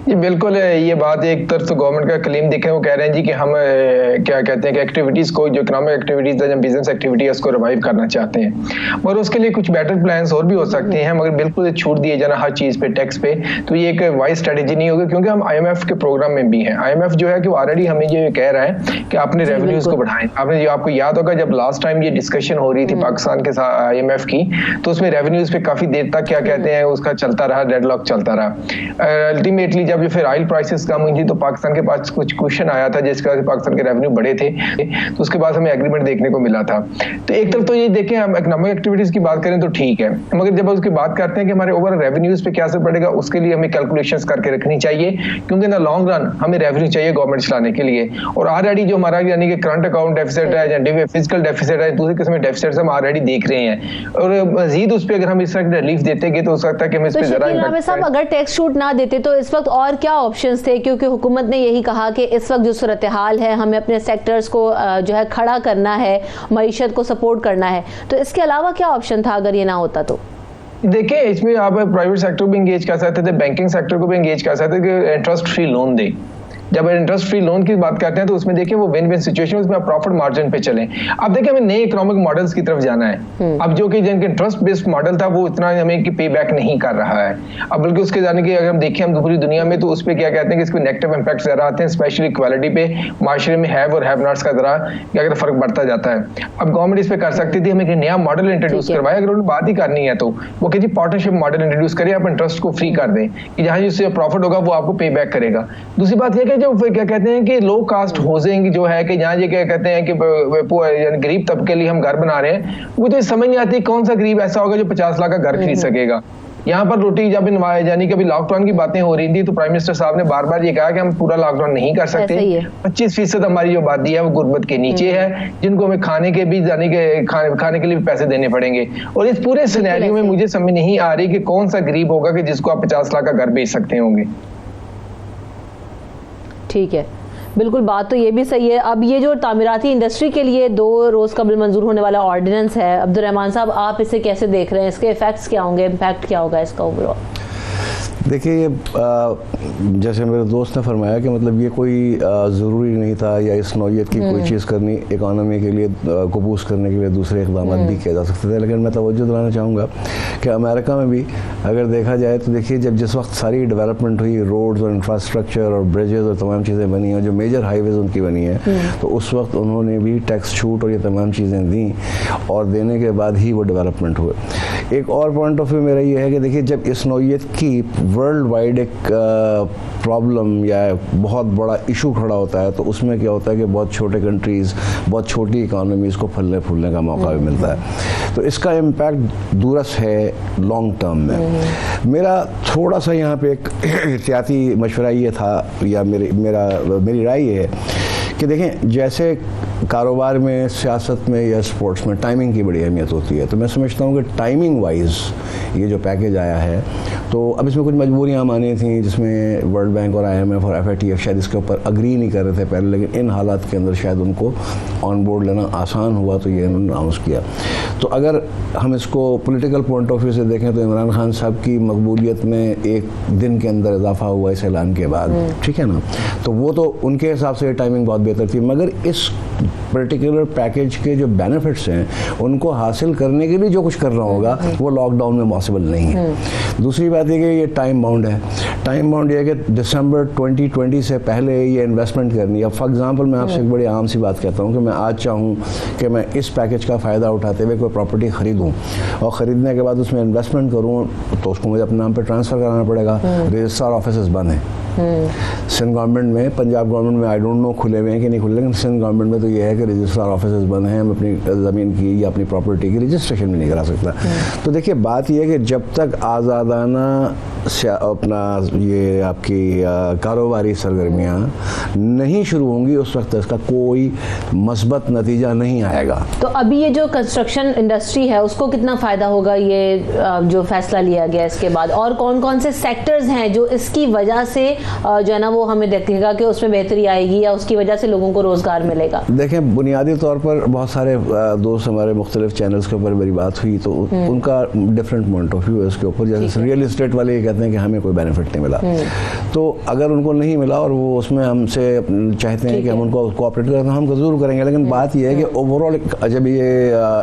जी बिल्कुल, ये बात एक तरफ तो गवर्नमेंट का क्लेम देखें, वो कह रहे हैं जी कि हम क्या कहते हैं कि एक्टिविटीज़ को, जो इकोनॉमिक एक्टिविटीज़ है, बिजनेस एक्टिविटी है, उसको रिवाइव करना चाहते हैं, मगर उसके लिए कुछ बेटर प्लान्स और भी हो सकते हैं, मगर बिल्कुल छूट दिए जाना हर चीज़ पे टैक्स पे, तो ये एक वाइज स्ट्रेटेजी नहीं होगी, क्योंकि हम IMF के प्रोग्राम में भी हैं। IMF जो है कि वो ऑलरेडी हमें ये कह रहा है कि आपने रेवेन्यूज़ को बढ़ाएं। आपने जो, आपको याद होगा जब लास्ट टाइम ये डिस्कशन हो रही थी पाकिस्तान के साथ IMF की, तो उसमें रेवेन्यूज़ पे काफ़ी देर तक क्या कहते हैं उसका चलता रहा, डेडलॉक चलता रहा। अल्टीमेटली जब फिर ऑयल प्राइसेस कम हुई थी तो पाकिस्तान के पास कुछ क्वेश्चन आया था जिसके वजह से पाकिस्तान के रेवेन्यू बढ़े थे, तो उसके बाद हमें एग्रीमेंट देखने को मिला था। तो एक तरफ तो ये देखें, हम इकोनॉमिक एक्टिविटीज की बात करें तो ठीक है, मगर जब उसकी बात करते हैं कि हमारे ओवरऑल रेवेन्यूज पे क्या असर पड़ेगा, उसके लिए हमें कैलकुलेशंस करके रखनी चाहिए, क्योंकि इन द लॉन्ग रन हमें रेवेन्यू चाहिए गवर्नमेंट चलाने के लिए। और ऑलरेडी जो हमारा यानी कि करंट अकाउंट डेफिसिट है या फिजिकल डेफिसिट है, दूसरे किस्म के डेफिसिट हम ऑलरेडी देख रहे हैं, और मजीद उस पर अगर हम इस तरह रिलीफ देते गए तो हो सकता है कि हम इस पर जरा अगर टैक्स छूट ना देते तो इस वक्त और क्या ऑप्शंस थे, क्योंकि हुकूमत ने यही कहा कि इस वक्त जो सूरत हाल है हमें अपने सेक्टर्स को जो है खड़ा करना है, मईशत को सपोर्ट करना है, तो इसके अलावा क्या ऑप्शन था अगर ये ना होता तो? देखिए, इसमें आप प्राइवेट सेक्टर को भी एंगेज कर सकते थे, बैंकिंग सेक्टर को भी एंगेज कर सकते थे कि इंटरेस्ट फ्री लोन दे। जब इंटरेस्ट फ्री लोन की बात करते हैं तो उसमें देखिए वो विन विन सिचुएशन, उसमें आप प्रॉफिट मार्जिन पे चलें। अब देखिए हमें नए इकोनॉमिक मॉडल्स की तरफ जाना है। अब जो कि जिनके इंटरेस्ट बेस्ड मॉडल था वो इतना हमें कि पे बैक नहीं कर रहा है, अब बल्कि उसके जाने की अगर हम देखें हम पूरी दुनिया में, तो उस पर क्या कहते हैं कि इसके नेगेटिव इंपैक्ट ज़रा आते हैं, स्पेशली इक्वालिटी पे, माशरे में हैव और हैव नॉट्स का ज़रा क्या कहते हैं फर्क बढ़ता जाता है। अब गवर्नमेंट इस पर कर सकती थी, हमें एक नया मॉडल इंट्रोड्यूस करवाया, अगर उन्हें बात ही करनी है तो वो कहती पार्टनरशिप मॉडल इंट्रोड्यूस करिए, आप इंटरेस्ट को फ्री कर दें कि जहाँ जिससे प्रॉफिट होगा वो आपको पे बैक करेगा। दूसरी बात यह कि जो क्या कहते हैं कि लो कास्ट हाउसिंग जो है कि यहाँ ये क्या कहते हैं कि गरीब तबके के लिए हम घर बना रहे हैं, वो तो समझ नहीं आती कौन सा गरीब ऐसा होगा जो 50 लाख का घर खरीद सकेगा। यहाँ पर रोटी जब यानी कि अभी लॉकडाउन की बातें हो रही थी तो प्राइम मिनिस्टर साहब ने बार बार ये कहा कि हम पूरा लॉकडाउन नहीं कर सकते, 25% हमारी जो आबादी है वो गुर्बत के नीचे है, जिनको हमें खाने के भी यानी कि खाने के लिए भी पैसे देने पड़ेंगे। और इस पूरे सिनेरियो में मुझे समझ नहीं आ रही कि कौन सा गरीब होगा कि जिसको आप 50 लाख का घर बेच सकते होंगे। ठीक है, बिल्कुल बात तो ये भी सही है। अब ये जो तामीराती इंडस्ट्री के लिए 2 रोज़ कबल मंजूर होने वाला ऑर्डिनेंस है, अब्दुल रहमान साहब आप इसे कैसे देख रहे हैं, इसके इफेक्ट्स क्या होंगे, इम्पैक्ट क्या होगा इसका ओवरऑल? देखिए, ये जैसे मेरे दोस्त ने फरमाया कि मतलब ये कोई ज़रूरी नहीं था या इस नौइयत की कोई चीज़ करनी इकानमी के लिए को बूस्ट करने के लिए दूसरे इक़दाम भी किए जा सकते थे, लेकिन मैं तवज्जो दिलाना चाहूँगा कि अमेरिका में भी अगर देखा जाए तो देखिए जब जिस वक्त सारी डेवलपमेंट हुई, रोड्स और इंफ्रास्ट्रक्चर और ब्रिजेज़ और तमाम चीज़ें बनी हैं, जो मेजर हाईवेज़ उनकी बनी हैं, तो उस वक्त उन्होंने भी टैक्स छूट और ये तमाम चीज़ें दी और देने के बाद ही वो डेवलपमेंट हुए। एक और पॉइंट ऑफ व्यू मेरा ये है कि देखिए जब इस नौइयत की वर्ल्ड वाइड एक प्रॉब्लम या बहुत बड़ा इशू खड़ा होता है तो उसमें क्या होता है कि बहुत छोटे कंट्रीज़, बहुत छोटी इकानमीज़ को फलने फूलने का मौका भी मिलता है, तो इसका इम्पैक्ट दूरस है लॉन्ग टर्म में। मेरा थोड़ा सा यहाँ पे एक एहतियाती मशवरा ये था या मेरी राय ये है कि देखें जैसे कारोबार में, सियासत में या स्पोर्ट्स में टाइमिंग की बड़ी अहमियत होती है, तो मैं समझता हूँ कि टाइमिंग वाइज ये जो पैकेज आया है, तो अब इसमें कुछ मजबूरियाँ मानी थी जिसमें वर्ल्ड बैंक और IMF और FATF शायद इसके ऊपर अग्री नहीं कर रहे थे पहले, लेकिन इन हालात के अंदर शायद उनको ऑन बोर्ड लेना आसान हुआ तो ये उन्होंने अनाउंस किया। तो अगर हम इसको पॉलिटिकल पॉइंट ऑफ व्यू से देखें तो इमरान खान साहब की मकबूलियत में एक दिन के अंदर इजाफा हुआ इस ऐलान के बाद, ठीक है ना, तो वो तो उनके हिसाब से टाइमिंग बहुत बेहतर थी, मगर इस पर्टिकुलर पैकेज के जो बेनिफिट्स हैं उनको हासिल करने के लिए जो कुछ करना होगा वो लॉकडाउन में पॉसिबल नहीं है। दूसरी बात ये कि ये टाइम बाउंड है। टाइम बाउंड ये है कि दिसंबर 2020 से पहले ये इन्वेस्टमेंट करनी है। फॉर एग्जांपल मैं आपसे एक बड़ी आम सी बात कहता हूँ कि मैं आज चाहूँ कि मैं इस पैकेज का फ़ायदा उठाते हुए कोई प्रॉपर्टी ख़रीदूँ और ख़रीदने के बाद उसमें इन्वेस्टमेंट करूँ तो उसको मुझे अपने नाम पर ट्रांसफ़र कराना पड़ेगा। रजिस्ट्रार ऑफिस बंद हैं सिंध गवर्नमेंट में, पंजाब गवर्नमेंट में आई डोंट नो खुले हुए हैं कि नहीं खुले, लेकिन सिंध गवर्नमेंट में तो ये है कि रजिस्ट्रार ऑफिस बंद हैं। हम अपनी ज़मीन की या अपनी प्रॉपर्टी की रजिस्ट्रेशन भी नहीं करा सकता। तो देखिए बात यह है कि जब तक आज़ादाना अपना ये आपकी कारोबारी सरगर्मियाँ नहीं शुरू होंगी उस वक्त इसका कोई मस्बत नतीजा नहीं आएगा। तो अभी ये जो कंस्ट्रक्शन इंडस्ट्री है उसको कितना फ़ायदा होगा ये जो फैसला लिया गया इसके बाद, और कौन कौन से सेक्टर्स हैं जो इसकी वजह से जो है ना वो हमें देखेगा कि उसमें बेहतरी आएगी या उसकी वजह से लोगों को रोजगार मिलेगा? देखें बुनियादी तौर पर बहुत सारे दोस्त हमारे मुख्तलिफ चैनल्स के ऊपर मेरी बात हुई तो उनका डिफरेंट पॉइंट ऑफ व्यू है इसके ऊपर। जैसे रियल इस्टेट वाले ये कहते हैं कि हमें कोई बेनिफिट नहीं मिला, तो अगर उनको नहीं मिला और वो उसमें हमसे चाहते हैं कि हम उनको कोऑपरेट करें तो हम ज़रूर करेंगे। लेकिन बात यह है कि ओवरऑल जब ये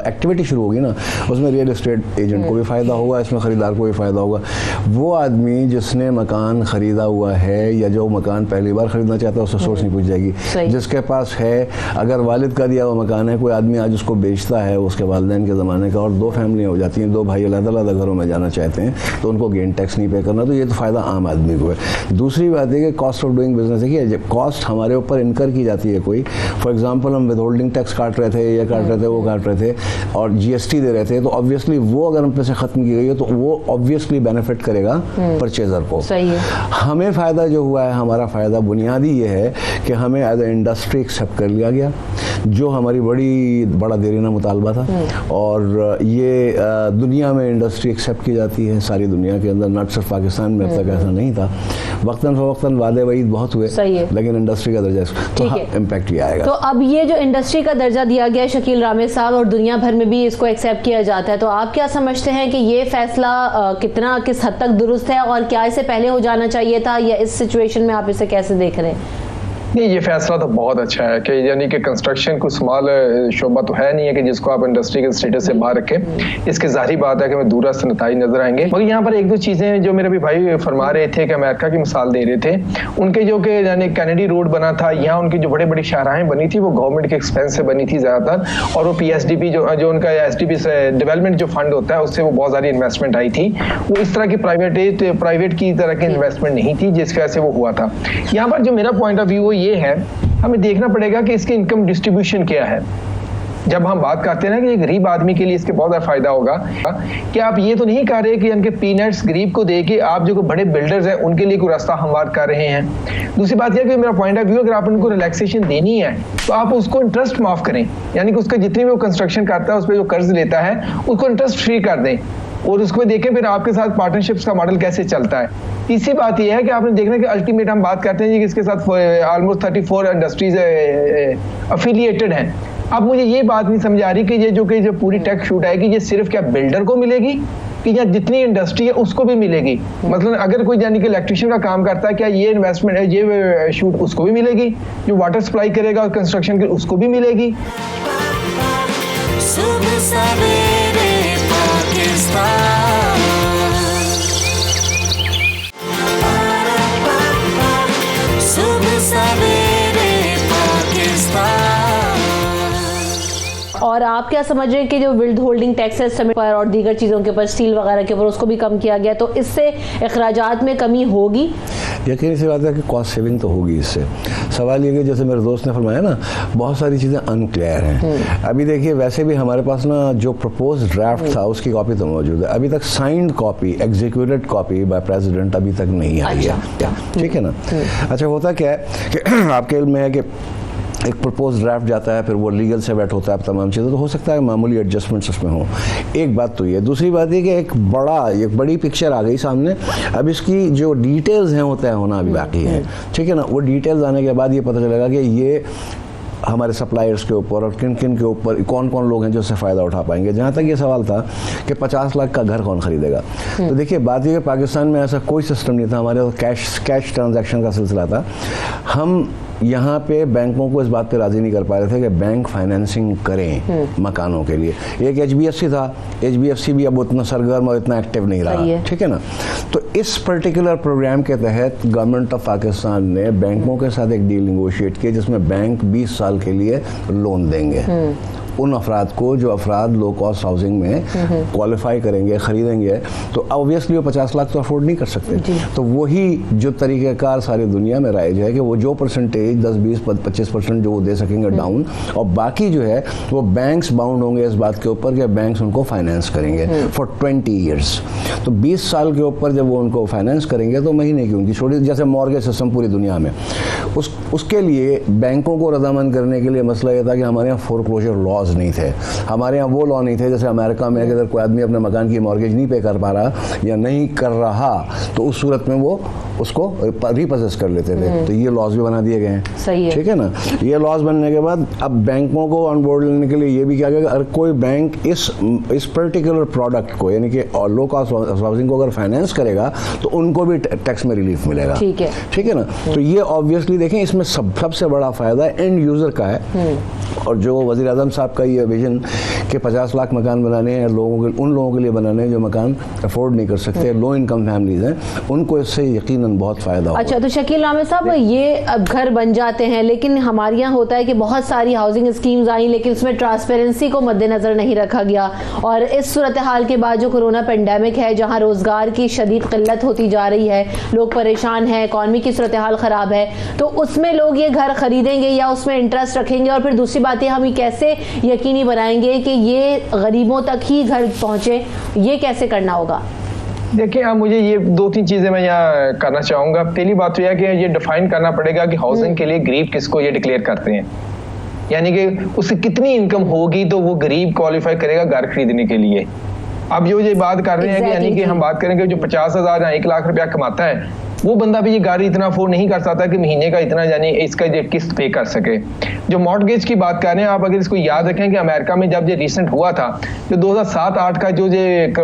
एक्टिविटी शुरू होगी ना उसमें रियल इस्टेट एजेंट को भी फ़ायदा होगा, इसमें ख़रीदार को भी फ़ायदा होगा। वो आदमी जिसने मकान ख़रीदा हुआ है या जो मकान पहली बार खरीदना चाहता है उससे सोर्स नहीं पूछ जाएगी। जिसके पास है, अगर वालिद का दिया हुआ मकान है, कोई आदमी आज उसको बेचता है उसके वालिदैन के ज़माने का और दो फैमिलियाँ हो जाती हैं, दो भाई अलग-अलग घरों में जाना चाहते हैं तो उनको गेन टैक्स नहीं पे करना, तो ये तो फ़ायदा आम आदमी को है। दूसरी बात है कि कॉस्ट ऑफ डूइंग बिजनेस है कि जब कॉस्ट हमारे ऊपर इनकर की जाती है कोई, फॉर एग्जांपल हम विद होल्डिंग टैक्स काट रहे थे, ये काट रहे थे, वो काट रहे थे और जीएसटी दे रहे थे, तो ऑब्वियसली वो अगर हम पे से ख़त्म की गई है तो वो ऑब्वियसली बेनिफिट करेगा परचेजर को। सही है। हमें फ़ायदा जो हुआ है, हमारा फ़ायदा बुनियादी ये है कि हमें एज ए इंडस्ट्री एक्सेप्ट कर लिया गया, जो हमारी बड़ा देरीना मुतालबा था और ये दुनिया में इंडस्ट्री एक्सेप्ट की जाती है सारी दुनिया के अंदर, नॉट सिर्फ पाकिस्तान में। अब तक ऐसा नहीं था, वक्तन फ़वक्तन वादे वईद बहुत हुए, लेकिन इंडस्ट्री का दर्जा तो इम्पैक्ट ये आएगा। तो अब ये जो इंडस्ट्री का दर्जा दिया गया शकील रामे साहब और दुनिया भर में भी इसको एक्सेप्ट किया जाता है, तो आप क्या समझते हैं कि ये फैसला किस हद तक दुरुस्त है और क्या इसे पहले हो जाना चाहिए था, या इस सिचुएशन में आप इसे कैसे देख रहे हैं? नहीं, ये फैसला तो बहुत अच्छा है कि यानी कि कंस्ट्रक्शन को स्मॉल शोबा तो है नहीं है कि जिसको आप इंडस्ट्री के स्टेटस से बाहर रखें। इसकी जाहिर बात है कि हमें दूरस्थ नताइज नजर आएंगे। मगर यहाँ पर एक दो चीज़ें जो मेरे भी भाई फरमा रहे थे कि अमेरिका की मिसाल दे रहे थे, उनके जो कि यानी कैनेडी रोड बना था, यहाँ उनकी जो बड़ी बड़ी शाहराहें बनी थी वो गवर्नमेंट के एक्सपेंस से बनी थी ज़्यादातर, और वो PSDP जो उनका SDP डेवलपमेंट जो फंड होता है उससे वो बहुत सारी इन्वेस्टमेंट आई थी। वो इस तरह की प्राइवेट की तरह की इन्वेस्टमेंट नहीं थी जिस वजह से वो हुआ था। यहाँ पर जो मेरा पॉइंट ऑफ व्यू ये है, हमें देखना पड़ेगा कि इसके इनकम डिस्ट्रीब्यूशन क्या है। जब हम बात करते हैं ना कि एक गरीब आदमी के लिए इसके बहुत ज़्यादा फायदा होगा, कि आप ये तो नहीं कह रहे कि इनके पीनट्स गरीब को दे के आप जो बड़े बिल्डर्स हैं उनके लिए कोई रास्ता हमवार कर रहे हैं। दूसरी बात यह कि मेरा पॉइंट ऑफ व्यू, अगर आप उनको रिलैक्सेशन देनी है तो आप उसको इंटरेस्ट माफ करें, यानी कि उसका जितनी भी वो कंस्ट्रक्शन करता है उस पर जो कर्ज लेता है उसको इंटरेस्ट फ्री कर दें और उसको देखें फिर आपके साथ पार्टनरशिप्स का मॉडल कैसे चलता है। तीसरी बात यह है कि आपने देखना कि अल्टीमेट हम बात करते हैं कि इसके साथ ऑलमोस्ट 34 इंडस्ट्रीज अफिलिएटेड हैं। अब मुझे ये बात नहीं समझ आ रही कि ये जो पूरी टैक्स छूट आएगी ये सिर्फ क्या बिल्डर को मिलेगी कि या जितनी इंडस्ट्री है उसको भी मिलेगी। मतलब अगर कोई यानी कि इलेक्ट्रिशियन का काम करता है, क्या ये इन्वेस्टमेंट है, ये छूट उसको भी मिलेगी? जो वाटर सप्लाई करेगा और कंस्ट्रक्शन के उसको भी मिलेगी? सुबह सवेरे पाकिस्तान, सुबह सवेरे पाकिस्तान। और आप क्या समझ रहे हैं कि जो विल्ड होल्डिंग टैक्सेस समय पर और दीगर चीज़ों के ऊपर, स्टील वगैरह के ऊपर, उसको भी कम किया गया, तो इससे अखराजात में कमी होगी? यकीनी सी बात है कि कॉस्ट सेविंग तो होगी इससे। सवाल ये कि जैसे मेरे दोस्त ने फरमाया ना, बहुत सारी चीज़ें अनक्लियर हैं। अभी देखिए, वैसे भी हमारे पास ना जो प्रपोज ड्राफ्ट था उसकी कॉपी तो मौजूद है, अभी तक signed copy, executed copy by president अभी तक नहीं आई है। ठीक है ना? अच्छा, होता क्या है कि आपके इल्म में है कि एक प्रपोज ड्राफ्ट जाता है, फिर वो लीगल से बैठ होता है, तमाम चीज़ें, तो हो सकता है मामूली एडजस्टमेंट्स उसमें हो। एक बात तो ये। दूसरी बात ये कि एक बड़ी पिक्चर आ गई सामने, अब इसकी जो डिटेल्स हैं वो तय होना अभी बाकी है। ठीक है ना? वो डिटेल्स आने के बाद ये पता चलेगा कि ये हमारे सप्लायर्स के ऊपर और किन किन के ऊपर कौन कौन लोग हैं जो इससे फ़ायदा उठा पाएंगे। जहाँ तक ये सवाल था कि 50 लाख का घर कौन खरीदेगा, तो देखिए बात ये कि पाकिस्तान में ऐसा कोई सिस्टम नहीं था, हमारे कैश ट्रांजैक्शन का सिलसिला था। हम यहाँ पे बैंकों को इस बात पे राजी नहीं कर पा रहे थे कि बैंक फाइनेंसिंग करें मकानों के लिए। एक HBFC था, HBFC भी अब उतना सरगर्म और इतना एक्टिव नहीं रहा, ठीक है ना। तो इस पर्टिकुलर प्रोग्राम के तहत गवर्नमेंट ऑफ पाकिस्तान ने बैंकों के साथ एक डील नेगोशिएट की जिसमें बैंक 20 साल के लिए लोन देंगे उन अफराद को जो अफराद लो कॉस्ट हाउसिंग में क्वालिफाई करेंगे, ख़रीदेंगे। तो ऑब्वियसली वो 50 लाख तो अफोर्ड नहीं कर सकते। तो वही जो तरीक़ेकार सारी दुनिया में राइज है कि वो जो परसेंटेज 10, 20, 25% जो वो दे सकेंगे डाउन, और बाकी जो है वो बैंक्स बाउंड होंगे इस बात के ऊपर कि बैंक्स उनको फाइनेंस करेंगे फॉर 20 ईयर्स। तो 20 साल के ऊपर जब वो उनको फाइनेंस करेंगे तो महीने की उनकी छोटी, जैसे मॉर्गेज सिस्टम पूरी दुनिया में, उसके लिए बैंकों को रजामंद करने के लिए मसला ये था कि हमारे यहाँ फोरक्लोजर लॉज नहीं थे, हमारे यहाँ वो लॉ नहीं थे जैसे अमेरिका में अगर कोई आदमी अपने मकान की मॉर्गेज नहीं पे कर पा रहा या नहीं कर रहा तो उस सूरत में वो उसको रिपोसेस कर लेते थे। तो ये लॉज भी बना दिए गए हैं, सही है, ठीक है ना। ये लॉज बनने के बाद अब बैंकों को ऑन बोर्ड लेने के लिए ये भी क्या कि अगर कोई बैंक इस पर्टिकुलर प्रोडक्ट को यानी कि लो कॉस्ट हाउसिंग को अगर फाइनेंस करेगा तो उनको भी टैक्स में रिलीफ मिलेगा, ठीक है ना। तो ये ऑब्वियसली देखें इसमें सबसे बड़ा फायदा एंड यूजर का है। और जो वज़ीर आज़म साहब का ये विजन कि 50 लाख मकान बनाने हैं उन लोगों के लिए बनाने हैं जो मकान अफोर्ड नहीं कर सकते, लो इनकम फैमिलीज हैं, उनको इससे यकीनन बहुत फ़ायदा होगा। अच्छा, तो शकील आमिर साहब, ये अब घर बन जाते हैं लेकिन हमारे यहाँ होता है कि बहुत सारी हाउसिंग स्कीम्स आई लेकिन उसमें ट्रांसपेरेंसी को मद्देनज़र नहीं रखा गया, और इस सूरत हाल के बाद जो कोरोना पेंडेमिक है जहाँ रोज़गार की शदीद किल्लत होती जा रही है, लोग परेशान हैं, इकॉनमी की सूरत हाल ख़राब है, तो उसमें लोग ये घर खरीदेंगे या उसमें इंटरेस्ट रखेंगे? और फिर दूसरी बात है, हम ये कैसे यकीनी बनाएंगे कि ये गरीबों तक ही घर पहुंचे, ये कैसे करना होगा? देखिए, आप मुझे ये 2-3 चीज़ें मैं यहाँ करना चाहूँगा। पहली बात तो यह कि ये डिफाइन करना पड़ेगा कि हाउसिंग के लिए गरीब किसको ये डिक्लेयर करते हैं, यानी कि उसकी कितनी इनकम होगी तो वो गरीब क्वालिफाई करेगा घर खरीदने के लिए। अब जो ये बात कर रहे हैं कि यानी कि हम बात करेंगे जो 50,000 या 1 लाख रुपया कमाता है वो बंदा भी ये गाड़ी इतना अफोर्ड नहीं कर सकता कि महीने का इतना यानी इसका जो किस्त पे कर सके। जो मॉर्टगेज की बात कर रहे हैं आप, अगर इसको याद रखें कि अमेरिका में जब ये रिसेंट हुआ था, जो 2007-8 का जो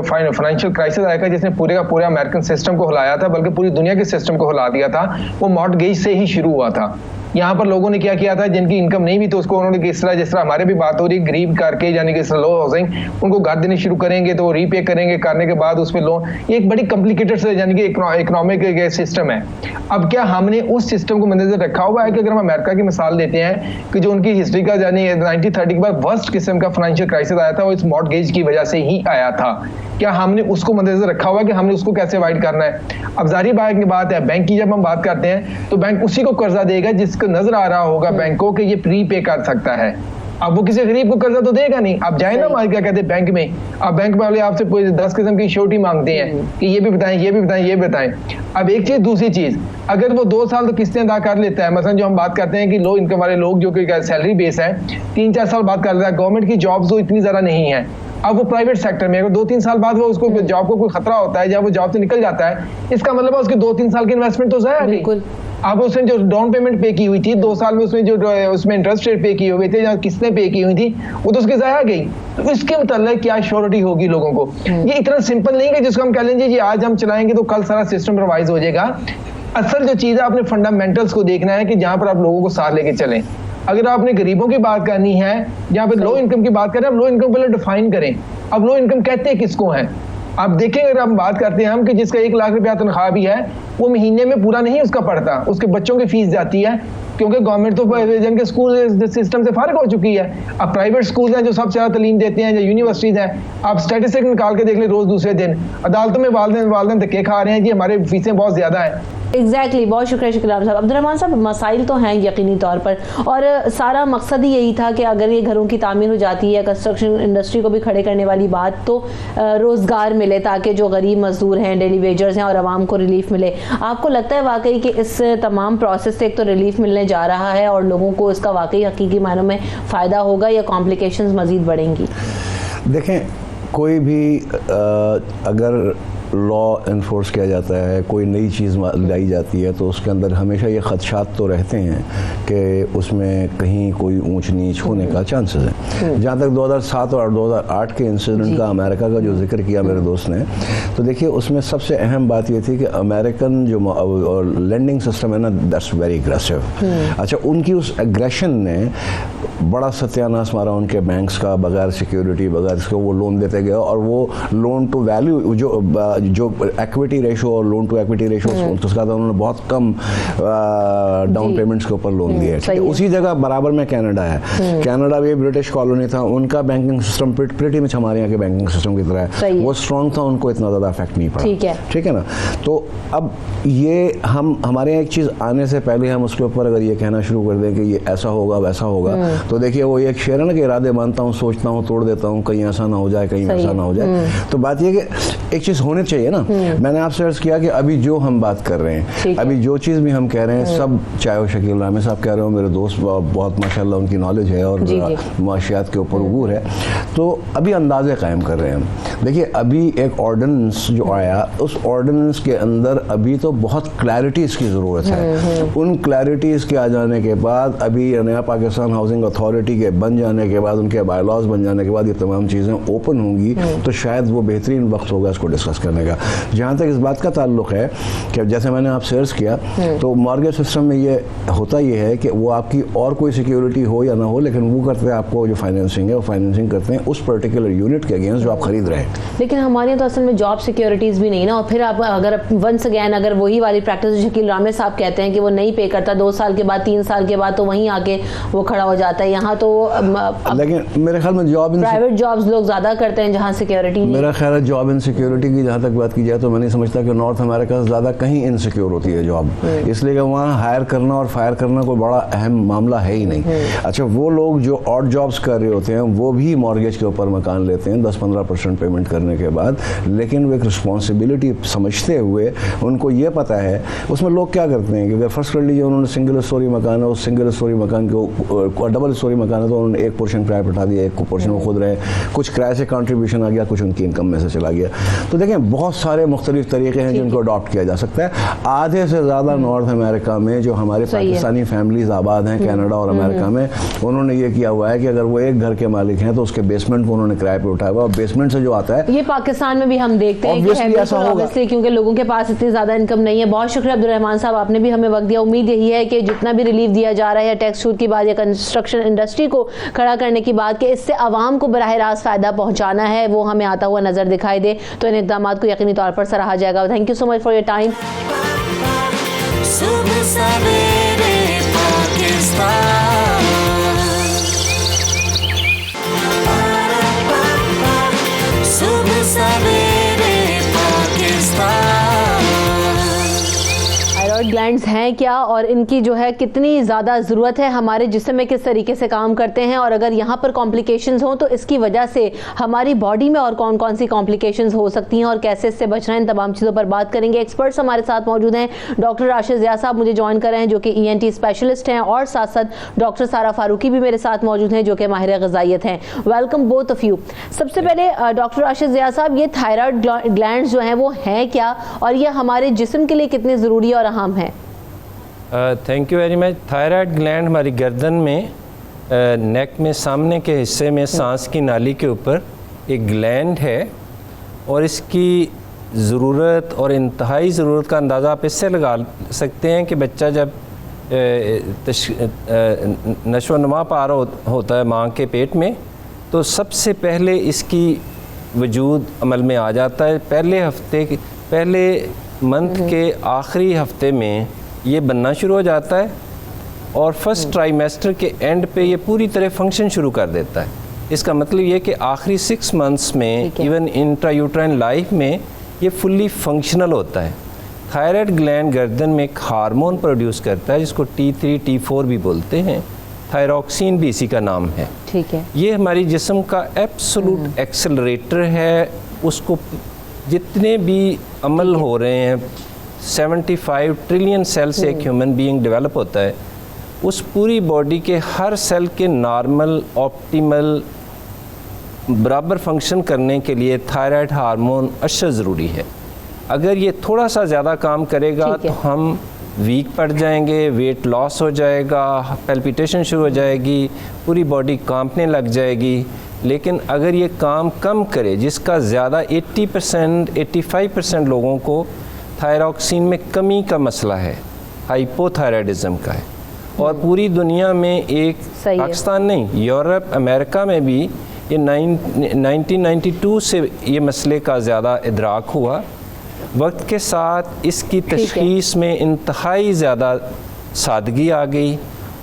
फाइनेंशियल क्राइसिस आया था जिसने पूरे का पूरे अमेरिकन सिस्टम को हिलाया था, बल्कि पूरी दुनिया के सिस्टम को हिला दिया था, वो मॉर्टगेज से ही शुरू हुआ था। यहाँ पर लोगों ने क्या किया था, जिनकी इनकम नहीं भी तो उसको उन्होंने जिस तरह हमारे भी बात हो रही, गरीब करके यानी कि लो हाउसिंग उनको घर देने शुरू करेंगे तो रीपे करेंगे, करने के बाद उस पर लोन, ये एक बड़ी कॉम्प्लिकेटेड से यानी कि इकोनॉमिक सिस्टम है। अब क्या हमने उस सिस्टम को मद्देनजर रखा हुआ है कि अगर हम अमेरिका की मिसाल देते हैं कि जो उनकी हिस्ट्री का यानी 1930 के बाद वर्स्ट किस्म का फाइनेंशियल क्राइसिस आया था वो इस मॉर्टगेज की वजह से ही आया था, क्या हमने उसको मद्देनजर रखा हुआ है कि हमने उसको कैसे अवॉइड करना है? अब जारी बात है, बैंक की जब हम बात करते हैं तो बैंक उसी को कर्जा देगा जिसको नजर आ रहा होगा बैंक को कि ये प्री पे कर सकता है। अब वो किसी गरीब को कर्जा तो देगा नहीं। आप जाए ना क्या कहते हैं बैंक में, अब बैंक वाले आपसे 10 किस्म की श्योरिटी मांगते हैं कि ये भी बताएं, ये भी बताएं, ये बताएं। अब एक चीज, दूसरी चीज, अगर वो 2 साल तो किस्तें अदा कर लेता है, मसलन जो हम बात करते हैं कि लो इनकम वाले लोग जो कि सैलरी बेस है 3-4 साल बात कर लेता है, गवर्नमेंट की जॉब्स तो इतनी ज्यादा नहीं है, अब वो प्राइवेट सेक्टर में अगर 2-3 साल बाद वो उसको जॉब को कोई खतरा होता है या वो जॉब से निकल जाता है, इसका मतलब है उसके 2-3 साल की इन्वेस्टमेंट तो जाया गई। अब उसने जो डाउन पेमेंट पे की हुई थी 2 साल में, उसमें जो उसमें इंटरेस्ट रेट पे किए हुए थे या किस्तें पे की हुई थी, वो तो उसके जाया गई। तो इसके मतलब क्या श्योरिटी होगी लोगों को? ये इतना सिंपल नहीं है कि जिसको हम कह लेंगे जी आज हम चलाएंगे तो कल सारा सिस्टम रिवाइज हो जाएगा। असल जो चीज़ है आपने फंडामेंटल्स को देखना है कि जहाँ पर आप लोगों को साथ लेके चलें। अगर आपने गरीबों की बात करनी है या फिर लो इनकम की बात करें, आप लो इनकम पहले डिफाइन करें। अब लो इनकम कहते हैं किसको है? आप देखें, अगर हम बात करते हैं हम कि जिसका 1 लाख रुपया तनख्वाह भी है वो महीने में पूरा नहीं उसका पड़ता, उसके बच्चों की फीस जाती है, क्योंकि गवर्नमेंट तो जिनके स्कूल सिस्टम से फारिग हो चुकी है। अब प्राइवेट स्कूल हैं जो सबसे ज़्यादा तालीम देते हैं, जो यूनिवर्सिटीज़ हैं, आप स्टैटिस्टिक निकाल के देख लें, रोज़ दूसरे दिन अदालतों में वालिदैन धक्के खा रहे हैं जी हमारे फीसें बहुत ज़्यादा हैं। एग्जैक्टली बहुत शुक्रिया शकील आमिर साहब। अब्दुर्रहमान साहब, मसाइल तो हैं यकीनी तौर पर, और सारा मकसद ही यही था कि अगर ये घरों की तामीर हो जाती है, कंस्ट्रक्शन इंडस्ट्री को भी खड़े करने वाली बात, तो रोज़गार मिले ताकि जो गरीब मजदूर हैं, डेली वेजर्स हैं, और आवाम को रिलीफ मिले। आपको लगता है वाकई कि इस तमाम प्रोसेस से एक तो रिलीफ मिलने जा रहा है और लोगों को इसका वाकई हकीकी मायनों में फ़ायदा होगा या कॉम्प्लिकेशंस मज़ीद बढ़ेंगी? देखें, कोई भी अगर लॉ इन्फोर्स किया जाता है, कोई नई चीज़ लाई जाती है, तो उसके अंदर हमेशा ये खदशात तो रहते हैं कि उसमें कहीं कोई ऊंच नीच होने का चांसेस है। जहाँ तक 2007 और 2008 के इंसिडेंट का, अमेरिका का जो जिक्र किया मेरे दोस्त ने, तो देखिए उसमें सबसे अहम बात ये थी कि अमेरिकन जो लेंडिंग सिस्टम है ना, दैट्स वेरी एग्रेसिव। अच्छा, उनकी उस एग्रेशन ने बड़ा सत्यानाश मारा उनके बैंक्स का, बगैर सिक्योरिटी, बगैर इसके वो लोन देते गए, और वो लोन टू वैल्यू जो एक्विटी रेशो और लोन टू एक्विटी रेशो उसका था, उन्होंने बहुत कम डाउन पेमेंट्स के ऊपर लोन दिए। ठीक है, उसी जगह बराबर में कनाडा है। कनाडा भी ब्रिटिश कॉलोनी था, उनका बैंकिंग सिस्टम प्रिटी मच हमारे यहाँ के बैंकिंग सिस्टम की तरह है, वो स्ट्रॉन्ग था, उनको इतना ज़्यादा इफेक्ट नहीं पड़ा। ठीक है ना। तो अब ये हमारे यहाँ एक चीज़ आने से पहले हम उसके ऊपर अगर ये कहना शुरू कर दें कि ये ऐसा होगा वैसा होगा, तो देखिए वो एक शेर है ना कि इरादे मानता हूँ, सोचता हूँ, तोड़ देता हूँ, कहीं ऐसा ना हो जाए, कहीं ऐसा ना हो जाए। तो बात ये कि एक चीज़ होनी चाहिए ना। मैंने आपसे अर्ज किया कि अभी जो हम बात कर रहे हैं, अभी जो चीज़ भी हम कह रहे हैं, सब चाहे वो शकील रामी साहब कह रहे हो, मेरे दोस्त बहुत माशाल्लाह उनकी नॉलेज है और माशियात के ऊपर उबूर है, तो अभी अंदाजे कायम कर रहे हैं हम। देखिए अभी एक ऑर्डिनेंस जो आया, उस ऑर्डिनेंस के अंदर अभी तो बहुत क्लैरिटीज़ की ज़रूरत है। उन क्लैरिटीज़ के आ जाने के बाद, अभी नया पाकिस्तान हाउसिंग अथॉरिटी के बन जाने के बाद, उनके बायलॉज बन जाने के बाद ये तमाम चीज़ें ओपन होंगी, तो शायद वो बेहतरीन वक्त होगा इसको डिस्कस करने का। जहाँ तक इस बात का ताल्लुक़ है कि जैसे मैंने आपसे अर्ज़ किया, तो मॉर्गेज सिस्टम में ये होता ये है कि वो आपकी और कोई सिक्योरिटी हो या ना हो, लेकिन वो करते हैं आपको जो फाइनेंसिंग है, वो फाइनेंसिंग करते हैं उस पर्टिकुलर यूनिट के अगेंस्ट जो आप खरीद रहे हैं। लेकिन हमारे यहाँ तो असल में जॉब सिक्योरिटीज़ भी नहीं ना, और फिर आप अगर वंस अगैन अगर वही वाली प्रैक्टिस शकील रामी साहब कहते हैं कि वो नहीं पे करता, 2 साल के बाद, 3 साल के बाद, तो वहीं आके वो खड़ा हो जाता है। यहाँ तो लेकिन मेरे ख्याल में प्राइवेट जॉब्स लोग ज़्यादा करते हैं जहाँ सिक्योरिटी, मेरा ख्याल है जॉब इनसिक्योरिटी की जहाँ तक बात की जाए तो मैं नहीं समझता कि नॉर्थ अमेरिका से ज़्यादा कहीं इनसिक्योर होती है जॉब, इसलिए कि वहाँ हायर करना और फायर करना कोई बड़ा अहम मामला है ही नहीं। अच्छा, वो लोग जो ऑड जॉब्स कर रहे होते हैं वो भी मॉर्गेज के ऊपर मकान लेते हैं 10-15% पेमेंट करने के बाद, लेकिन वो एक रिस्पॉन्सिबिलिटी समझते हुए, उनको ये पता है, उसमें लोग क्या करते हैं कि अगर फर्स्ट कर लीजिए उन्होंने सिंगल स्टोरी मकान है, उस सिंगल स्टोरी मकान को डबल स्टोरी मकान है तो उन्होंने एक पोर्शन किराए पर उठा दिया, एक पोर्शन वो खुद रहे, कुछ किराए से कंट्रीब्यूशन आ गया, कुछ उनकी इनकम में से चला गया। तो देखें बहुत सारे मुख्तलिफ तरीके हैं जिनको अडॉप्ट किया जा सकता है। आधे से ज़्यादा नॉर्थ अमेरिका में जो हमारे पाकिस्तानी फैमिलीज आबाद हैं कनाडा और अमेरिका में, उन्होंने ये किया हुआ है कि अगर वो एक घर के मालिक हैं तो उसके बेसमेंट को उन्होंने किराए पे उठाया हुआ, और बेसमेंट से जो आता है, ये पाकिस्तान में भी हम देखते हैं कि ऐसा होगा क्योंकि लोगों के पास इतनी ज़्यादा इनकम नहीं है। बहुत शुक्रिया अब्दुल रहमान साहब, आपने भी हमें वक्त दिया। उम्मीद यही है कि जितना भी रिलीफ दिया जा रहा है टैक्स छूट की बात या कंस्ट्रक्शन इंडस्ट्री को खड़ा करने की बात, कि इससे आवाम को बराह रास्त फ़ायदा पहुँचाना है, वो हमें आता हुआ नज़र दिखाई दे, तो इन इक़दामात को यकीनी तौर पर सराहा जाएगा। Thank you so much for your time. सुबह सवेरे पाकिस्तान, सुबह सवेरे पाकिस्तान। थायराइड ग्लैंड्स हैं क्या और इनकी जो है कितनी ज़्यादा ज़रूरत है, हमारे जिस्म में किस तरीके से काम करते हैं, और अगर यहाँ पर कॉम्प्लिकेशंस हों तो इसकी वजह से हमारी बॉडी में और कौन कौन सी कॉम्प्लिकेशंस हो सकती हैं और कैसे इससे बचना है, इन तमाम चीज़ों पर बात करेंगे। एक्सपर्ट्स हमारे साथ मौजूद हैं। डॉक्टर राशिद ज़िया साहब मुझे ज्वाइन कर रहे हैं जो कि ENT स्पेशलिस्ट हैं, और साथ साथ डॉक्टर सारा फारूकी भी मेरे साथ मौजूद हैं जो कि माहिर ग़िज़ाइयत हैं। Welcome both of you. सबसे पहले डॉक्टर राशिद ज़िया साहब, ये थायराइड ग्लैंड्स जो हैं वो हैं क्या, और ये हमारे जिस्म के लिए कितने ज़रूरी और अहम है? Thank you very much. Thyroid gland हमारी गर्दन में, नेक में, सामने के हिस्से में, सांस की नाली के ऊपर एक ग्लैंड है, और इसकी ज़रूरत और इंतहाई ज़रूरत का अंदाज़ा आप इससे लगा सकते हैं कि बच्चा जब नशो नुमा पार होता है माँ के पेट में, तो सबसे पहले इसकी वजूद अमल में आ जाता है। पहले मंथ के आखिरी हफ्ते में ये बनना शुरू हो जाता है, और फर्स्ट ट्राइमेस्टर के एंड पे ये पूरी तरह फंक्शन शुरू कर देता है। इसका मतलब ये कि आखिरी 6 मंथ्स में, इवन इंट्रायूट्राइन लाइफ में, ये फुल्ली फंक्शनल होता है। थायराइड ग्लैंड गर्दन में एक हार्मोन प्रोड्यूस करता है जिसको T3 T4 भी बोलते हैं, थायरॉक्सिन भी इसी का नाम है। ठीक है। ये हमारी जिस्म का एब्सोल्यूट एक्सेलरेटर है। उसको जितने भी अमल हो रहे हैं, 75 ट्रिलियन सेल से एक ह्यूमन बीइंग डेवलप होता है, उस पूरी बॉडी के हर सेल के नॉर्मल, ऑप्टिमल, बराबर फंक्शन करने के लिए थायराइड हार्मोन अशद ज़रूरी है। अगर ये थोड़ा सा ज़्यादा काम करेगा तो हम वीक पड़ जाएंगे, वेट लॉस हो जाएगा, पैल्पिटेशन शुरू हो जाएगी, पूरी बॉडी कांपने लग जाएगी। लेकिन अगर ये काम कम करे, जिसका ज़्यादा 80% 85% लोगों को थायरॉक्सिन में कमी का मसला है, हाइपोथायराइडिज्म का है, और पूरी दुनिया में एक पाकिस्तान नहीं, यूरोप, अमेरिका में भी ये 1992 से ये मसले का ज़्यादा इदराक हुआ। वक्त के साथ इसकी तशख़ीस में इंतहाई ज़्यादा सादगी आ गई।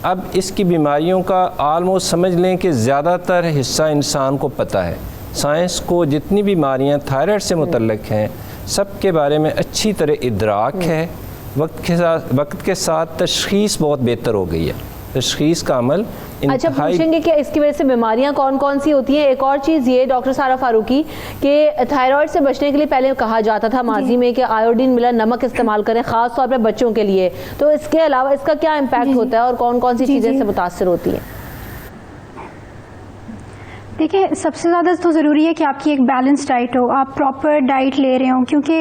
अब इसकी बीमारियों का आलमोस्ट समझ लें कि ज़्यादातर हिस्सा इंसान को पता है। साइंस को जितनी बीमारियां थायराइड से मुतल्लिक हैं सब के बारे में अच्छी तरह इदराक है। वक्त के साथ तशख़ीस बहुत बेहतर हो गई है, तशख़ीस का अमल। अच्छा, पूछेंगे कि इसकी वजह से बीमारियां कौन कौन सी होती हैं। एक और चीज़ ये डॉक्टर सारा फारूकी कि थायराइड से बचने के लिए पहले कहा जाता था माजी में कि आयोडीन मिला नमक इस्तेमाल करें, ख़ास तौर पर बच्चों के लिए। तो इसके अलावा इसका क्या इम्पैक्ट होता है और कौन कौन सी चीज़ें इससे मुतासर होती हैं? देखिए, सबसे ज़्यादा तो ज़रूरी है कि आपकी एक बैलेंस डाइट हो, आप प्रॉपर डाइट ले रहे हो, क्योंकि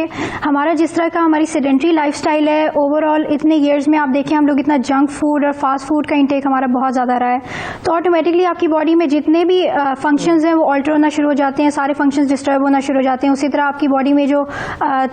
हमारा जिस तरह का हमारी सेडेंट्री लाइफस्टाइल है, ओवरऑल इतने ईयर्स में आप देखें हम लोग इतना जंक फूड और फास्ट फूड का इंटेक हमारा बहुत ज़्यादा रहा है, तो ऑटोमेटिकली आपकी बॉडी में जितने भी फंक्शंस हैं वो ऑल्टर होना शुरू हो जाते हैं, सारे फंक्शंस डिस्टर्ब होना शुरू हो जाते हैं। उसी तरह आपकी बॉडी में जो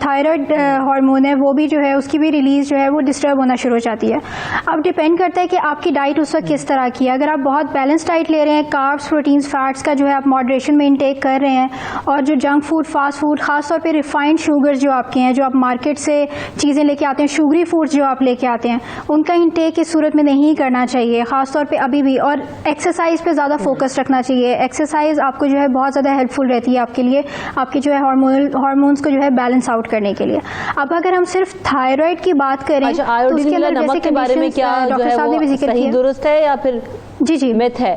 थायराइड हार्मोन है वो भी जो है उसकी भी रिलीज़ जो है वो डिस्टर्ब होना शुरू हो जाती है। अब डिपेंड करता है कि आपकी डाइट उस वक्त किस तरह की है। अगर आप बहुत बैलेंस डाइट ले रहे हैं, कार्ब्स, प्रोटीन्स, फैट्स का जो है आप मॉडरेशन में इंटेक कर रहे हैं, और जो जंक फूड, फास्ट फूड, खासतौर पे रिफाइंड शुगर जो आपके हैं, जो आप मार्केट से चीज़ें लेके आते हैं, शुगरी फूड्स जो आप लेके आते हैं, उनका इंटेक इस सूरत में नहीं करना चाहिए, खासतौर पे अभी भी। और एक्सरसाइज पे ज़्यादा फोकस रखना चाहिए। एक्सरसाइज आपको जो है बहुत ज़्यादा हेल्पफुल रहती है आपके लिए, आपकी जो है हार्मोन्स को जो है बैलेंस आउट करने के लिए। अब अगर हम सिर्फ थायराइड की बात करें तो उसके अंदर नमक के बारे में क्या डॉक्टर साहब ने भी जिक्र किया, दुरुस्त है या फिर जी मिथ है?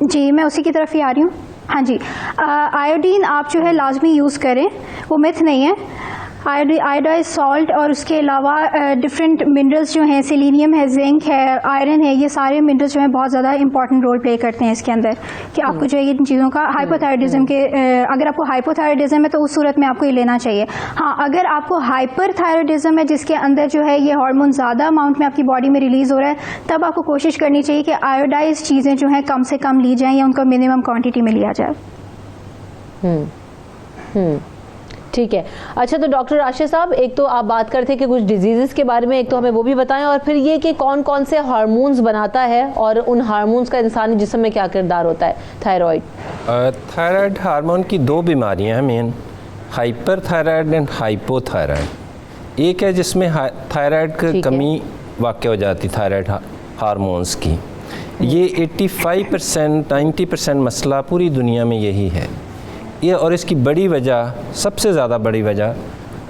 जी, मैं उसी की तरफ ही आ रही हूँ। हाँ जी, आयोडीन आप जो है लाजमी यूज़ करें, वो मिथ नहीं है। आयोडाइज सॉल्ट और उसके अलावा डिफरेंट मिनरल्स जो हैं, सेलेनियम है, जिंक है, आयरन है, ये सारे मिनरल्स जो हैं बहुत ज़्यादा इंपॉर्टेंट रोल प्ले करते हैं इसके अंदर, कि आपको जो है इन चीज़ों का हाइपोथायराइडिज्म के अगर आपको हाइपोथायराइडिज्म है तो उस सूरत में आपको ये लेना चाहिए। हाँ, अगर आपको हाइपरथायराइडिज्म है जिसके अंदर जो है ये हार्मोन ज़्यादा अमाउंट में आपकी बॉडी में रिलीज़ हो रहा है, तब आपको कोशिश करनी चाहिए कि आयोडाइज चीज़ें जो हैं कम से कम ली जाएँ या उनका मिनिमम क्वान्टिटी में लिया जाए। ठीक है। अच्छा, तो डॉक्टर राशिद साहब, एक तो आप बात करते कि कुछ डिजीज़ के बारे में, एक तो हमें वो भी बताएं, और फिर ये कि कौन कौन से हार्मोन्स बनाता है और उन हार्मोन्स का इंसानी जिस्म में क्या किरदार होता है। थायराइड हार्मोन की दो बीमारियां हैं main, hyper thyroid and hypothyroid. एक है जिसमें थायराइड की कमी वाक़ हो जाती, थायराइड हार्मोन्स की। ये 85% 90% मसला पूरी दुनिया में यही है ये, और इसकी बड़ी वजह, सबसे ज़्यादा बड़ी वजह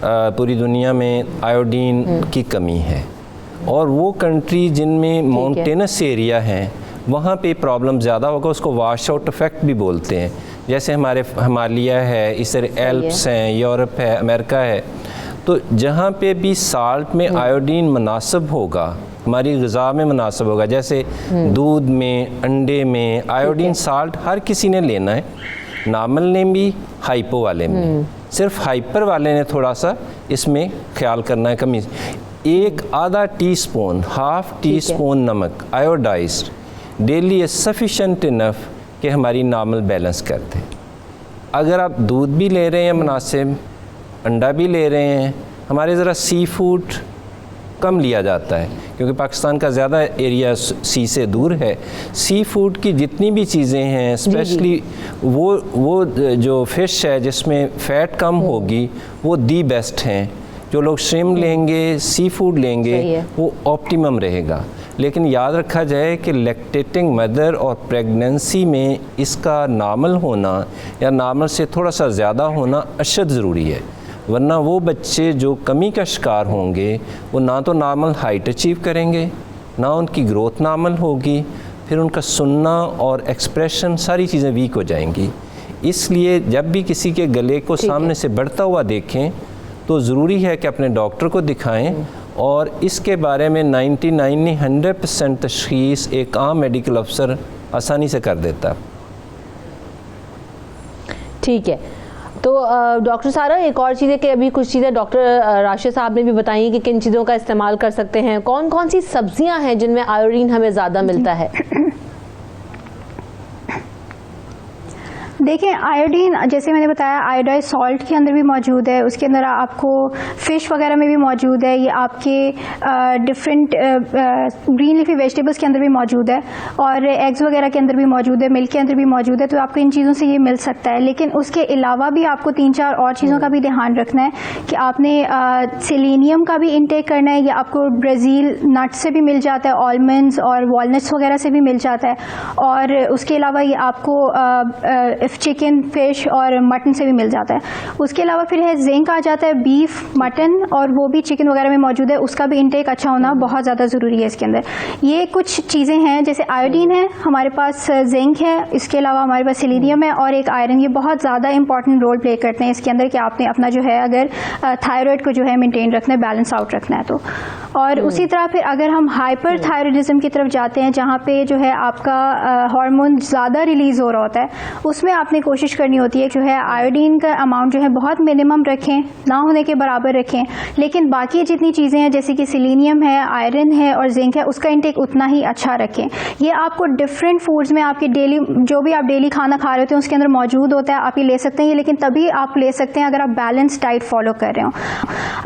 पूरी दुनिया में आयोडीन की कमी है। और वो कंट्री जिनमें माउंटेनस एरिया हैं वहाँ पे प्रॉब्लम ज़्यादा होगा, उसको वाश आउट इफेक्ट भी बोलते हैं। जैसे हमारे हिमालय है, इस तरह एल्प्स हैं, यूरोप है, अमेरिका है, तो जहाँ पे भी साल्ट में आयोडीन मुनासिब होगा, हमारी ग़िज़ा में मुनासिब होगा, जैसे दूध में, अंडे में, आयोडीन साल्ट हर किसी ने लेना है, नॉर्मल ने भी, हाइपो वाले में। सिर्फ हाइपर वाले ने थोड़ा सा इसमें ख्याल करना है, कमी। एक आधा टीस्पून, हाफ टी स्पून नमक iodised daily is sufficient enough कि हमारी नॉर्मल बैलेंस कर दे। अगर आप दूध भी ले रहे हैं मुनासिब, अंडा भी ले रहे हैं, हमारे ज़रा सी फूड कम लिया जाता है क्योंकि पाकिस्तान का ज़्यादा एरिया सी से दूर है। सी फूड की जितनी भी चीज़ें हैं, स्पेशली वो जो फ़िश है जिसमें फ़ैट कम होगी, वो दी बेस्ट हैं। जो लोग श्रिम्प लेंगे, सी फूड लेंगे, वो ऑप्टिमम रहेगा। लेकिन याद रखा जाए कि लैक्टेटिंग मदर और प्रेगनेंसी में इसका नॉर्मल होना या नॉर्मल से थोड़ा सा ज़्यादा होना अशद ज़रूरी है, वरना वो बच्चे जो कमी का शिकार होंगे वो ना तो नॉर्मल हाइट अचीव करेंगे, ना उनकी ग्रोथ नॉर्मल होगी, फिर उनका सुनना और एक्सप्रेशन सारी चीज़ें वीक हो जाएंगी। इसलिए जब भी किसी के गले को सामने से बढ़ता हुआ देखें तो ज़रूरी है कि अपने डॉक्टर को दिखाएं, और इसके बारे में 99% तशख़ीस एक आम मेडिकल अफसर आसानी से कर देता। ठीक है। तो डॉक्टर सारा, एक और चीज़ है कि अभी कुछ चीज़ें डॉक्टर राशिद साहब ने भी बताई कि किन चीज़ों का इस्तेमाल कर सकते हैं। कौन कौन सी सब्जियां हैं जिनमें आयोडीन हमें ज़्यादा मिलता है? देखिए, आयोडीन जैसे मैंने बताया आयोडाइज सॉल्ट के अंदर भी मौजूद है, उसके अंदर आपको फ़िश वगैरह में भी मौजूद है, ये आपके डिफरेंट ग्रीन लीफी वेजिटेबल्स के अंदर भी मौजूद है, और एग्स वगैरह के अंदर भी मौजूद है, मिल्क के अंदर भी मौजूद है। तो आपको इन चीज़ों से ये मिल सकता है। लेकिन उसके अलावा भी आपको 3-4 और चीज़ों का भी ध्यान रखना है कि आपने सेलेनियम का भी इंटेक करना है। ये आपको ब्राज़ील नट से भी मिल जाता है, आलमंड्स और वॉलनट्स वगैरह से भी मिल जाता है। और उसके अलावा ये आपको चिकन, फिश और मटन से भी मिल जाता है। उसके अलावा फिर है जिंक आ जाता है, बीफ, मटन, और वो भी चिकन वगैरह में मौजूद है। उसका भी इंटेक अच्छा होना बहुत ज़्यादा ज़रूरी है इसके अंदर। ये कुछ चीज़ें हैं, जैसे आयोडीन है, हमारे पास जिंक है, इसके अलावा हमारे पास सेलेनियम है और एक आयरन। ये बहुत ज़्यादा इंपॉर्टेंट रोल प्ले करते हैं इसके अंदर कि आपने अपना जो है अगर थायराइड को जो है मेंटेन रखना है, बैलेंस आउट रखना है तो। और उसी तरह फिर अगर हम हाइपर थायराइडिज्म की तरफ जाते हैं, जहाँ पे जो है आपका हार्मोन ज़्यादा रिलीज़ हो रहा होता है, उसमें आपने कोशिश करनी होती है जो है आयोडीन का अमाउंट जो है बहुत मिनिमम रखें, ना होने के बराबर रखें। लेकिन बाकी जितनी चीज़ें हैं जैसे कि सेलेनियम है, आयरन है और जिंक है, उसका इंटेक उतना ही अच्छा रखें। ये आपको डिफरेंट फूड्स में आपके डेली जो भी आप डेली खाना खा रहे होते हैं उसके अंदर मौजूद होता है, आप ये ले सकते हैं। ये लेकिन तभी आप ले सकते हैं अगर आप बैलेंस डाइट फॉलो कर रहे हो।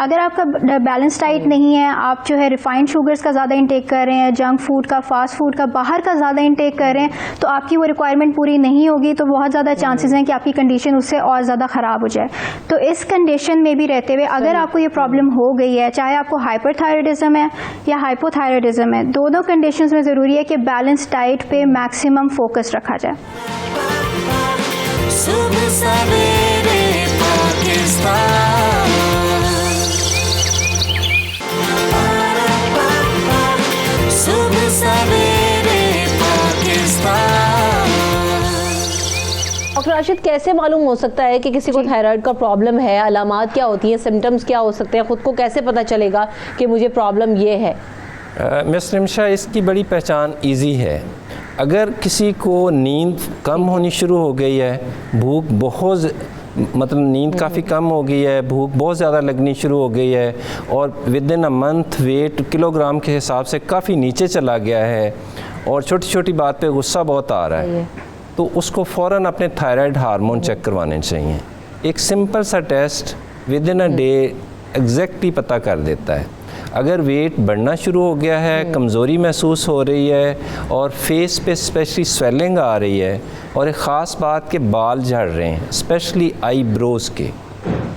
अगर आपका बैलेंस डाइट नहीं है, आप जो है रिफाइंड शुगर्स का ज़्यादा इंटेक कर रहे हैं, जंक फूड का, फास्ट फूड का, बाहर का ज़्यादा इंटेक कर रहे हैं, तो आपकी वो रिक्वायरमेंट पूरी नहीं होगी, तो बहुत ज़्यादा चांसेस हैं कि आपकी कंडीशन उससे और ज़्यादा ख़राब हो जाए। तो इस कंडीशन में भी रहते हुए अगर आपको ये प्रॉब्लम हो गई है, चाहे आपको हाइपरथायराइडिज्म है या हाइपोथायराइडिज्म है, दोनों कंडीशंस में ज़रूरी है कि बैलेंस डाइट पे मैक्सिमम फोकस रखा जाए। सुबह सवेरे पाकिस्तान, सुबह सवेरे पाकिस्तान। डॉक्टर राशिद, कैसे मालूम हो सकता है कि किसी को थायराइड का प्रॉब्लम है? अलामात क्या होती हैं, सिम्टम्स क्या हो सकते हैं? ख़ुद को कैसे पता चलेगा कि मुझे प्रॉब्लम ये है? मिस रिमशा, इसकी बड़ी पहचान इजी है। अगर किसी को नींद कम होनी शुरू हो गई है, भूख बहुत मतलब नींद काफ़ी कम हो गई है, भूख बहुत ज़्यादा लगनी शुरू हो गई है, और with in a month wait kilogram के हिसाब से काफ़ी नीचे चला गया है, और छोटी छोटी बात पे गुस्सा बहुत आ रहा है, तो उसको फ़ौरन अपने थायराइड हार्मोन चेक करवाने चाहिए। एक सिंपल सा test within a day exactly पता कर देता है। अगर वेट बढ़ना शुरू हो गया है, कमज़ोरी महसूस हो रही है, और फेस पे स्पेशली स्वेलिंग आ रही है, और एक ख़ास बात के बाल झड़ रहे हैं, स्पेशली आईब्रोज़ के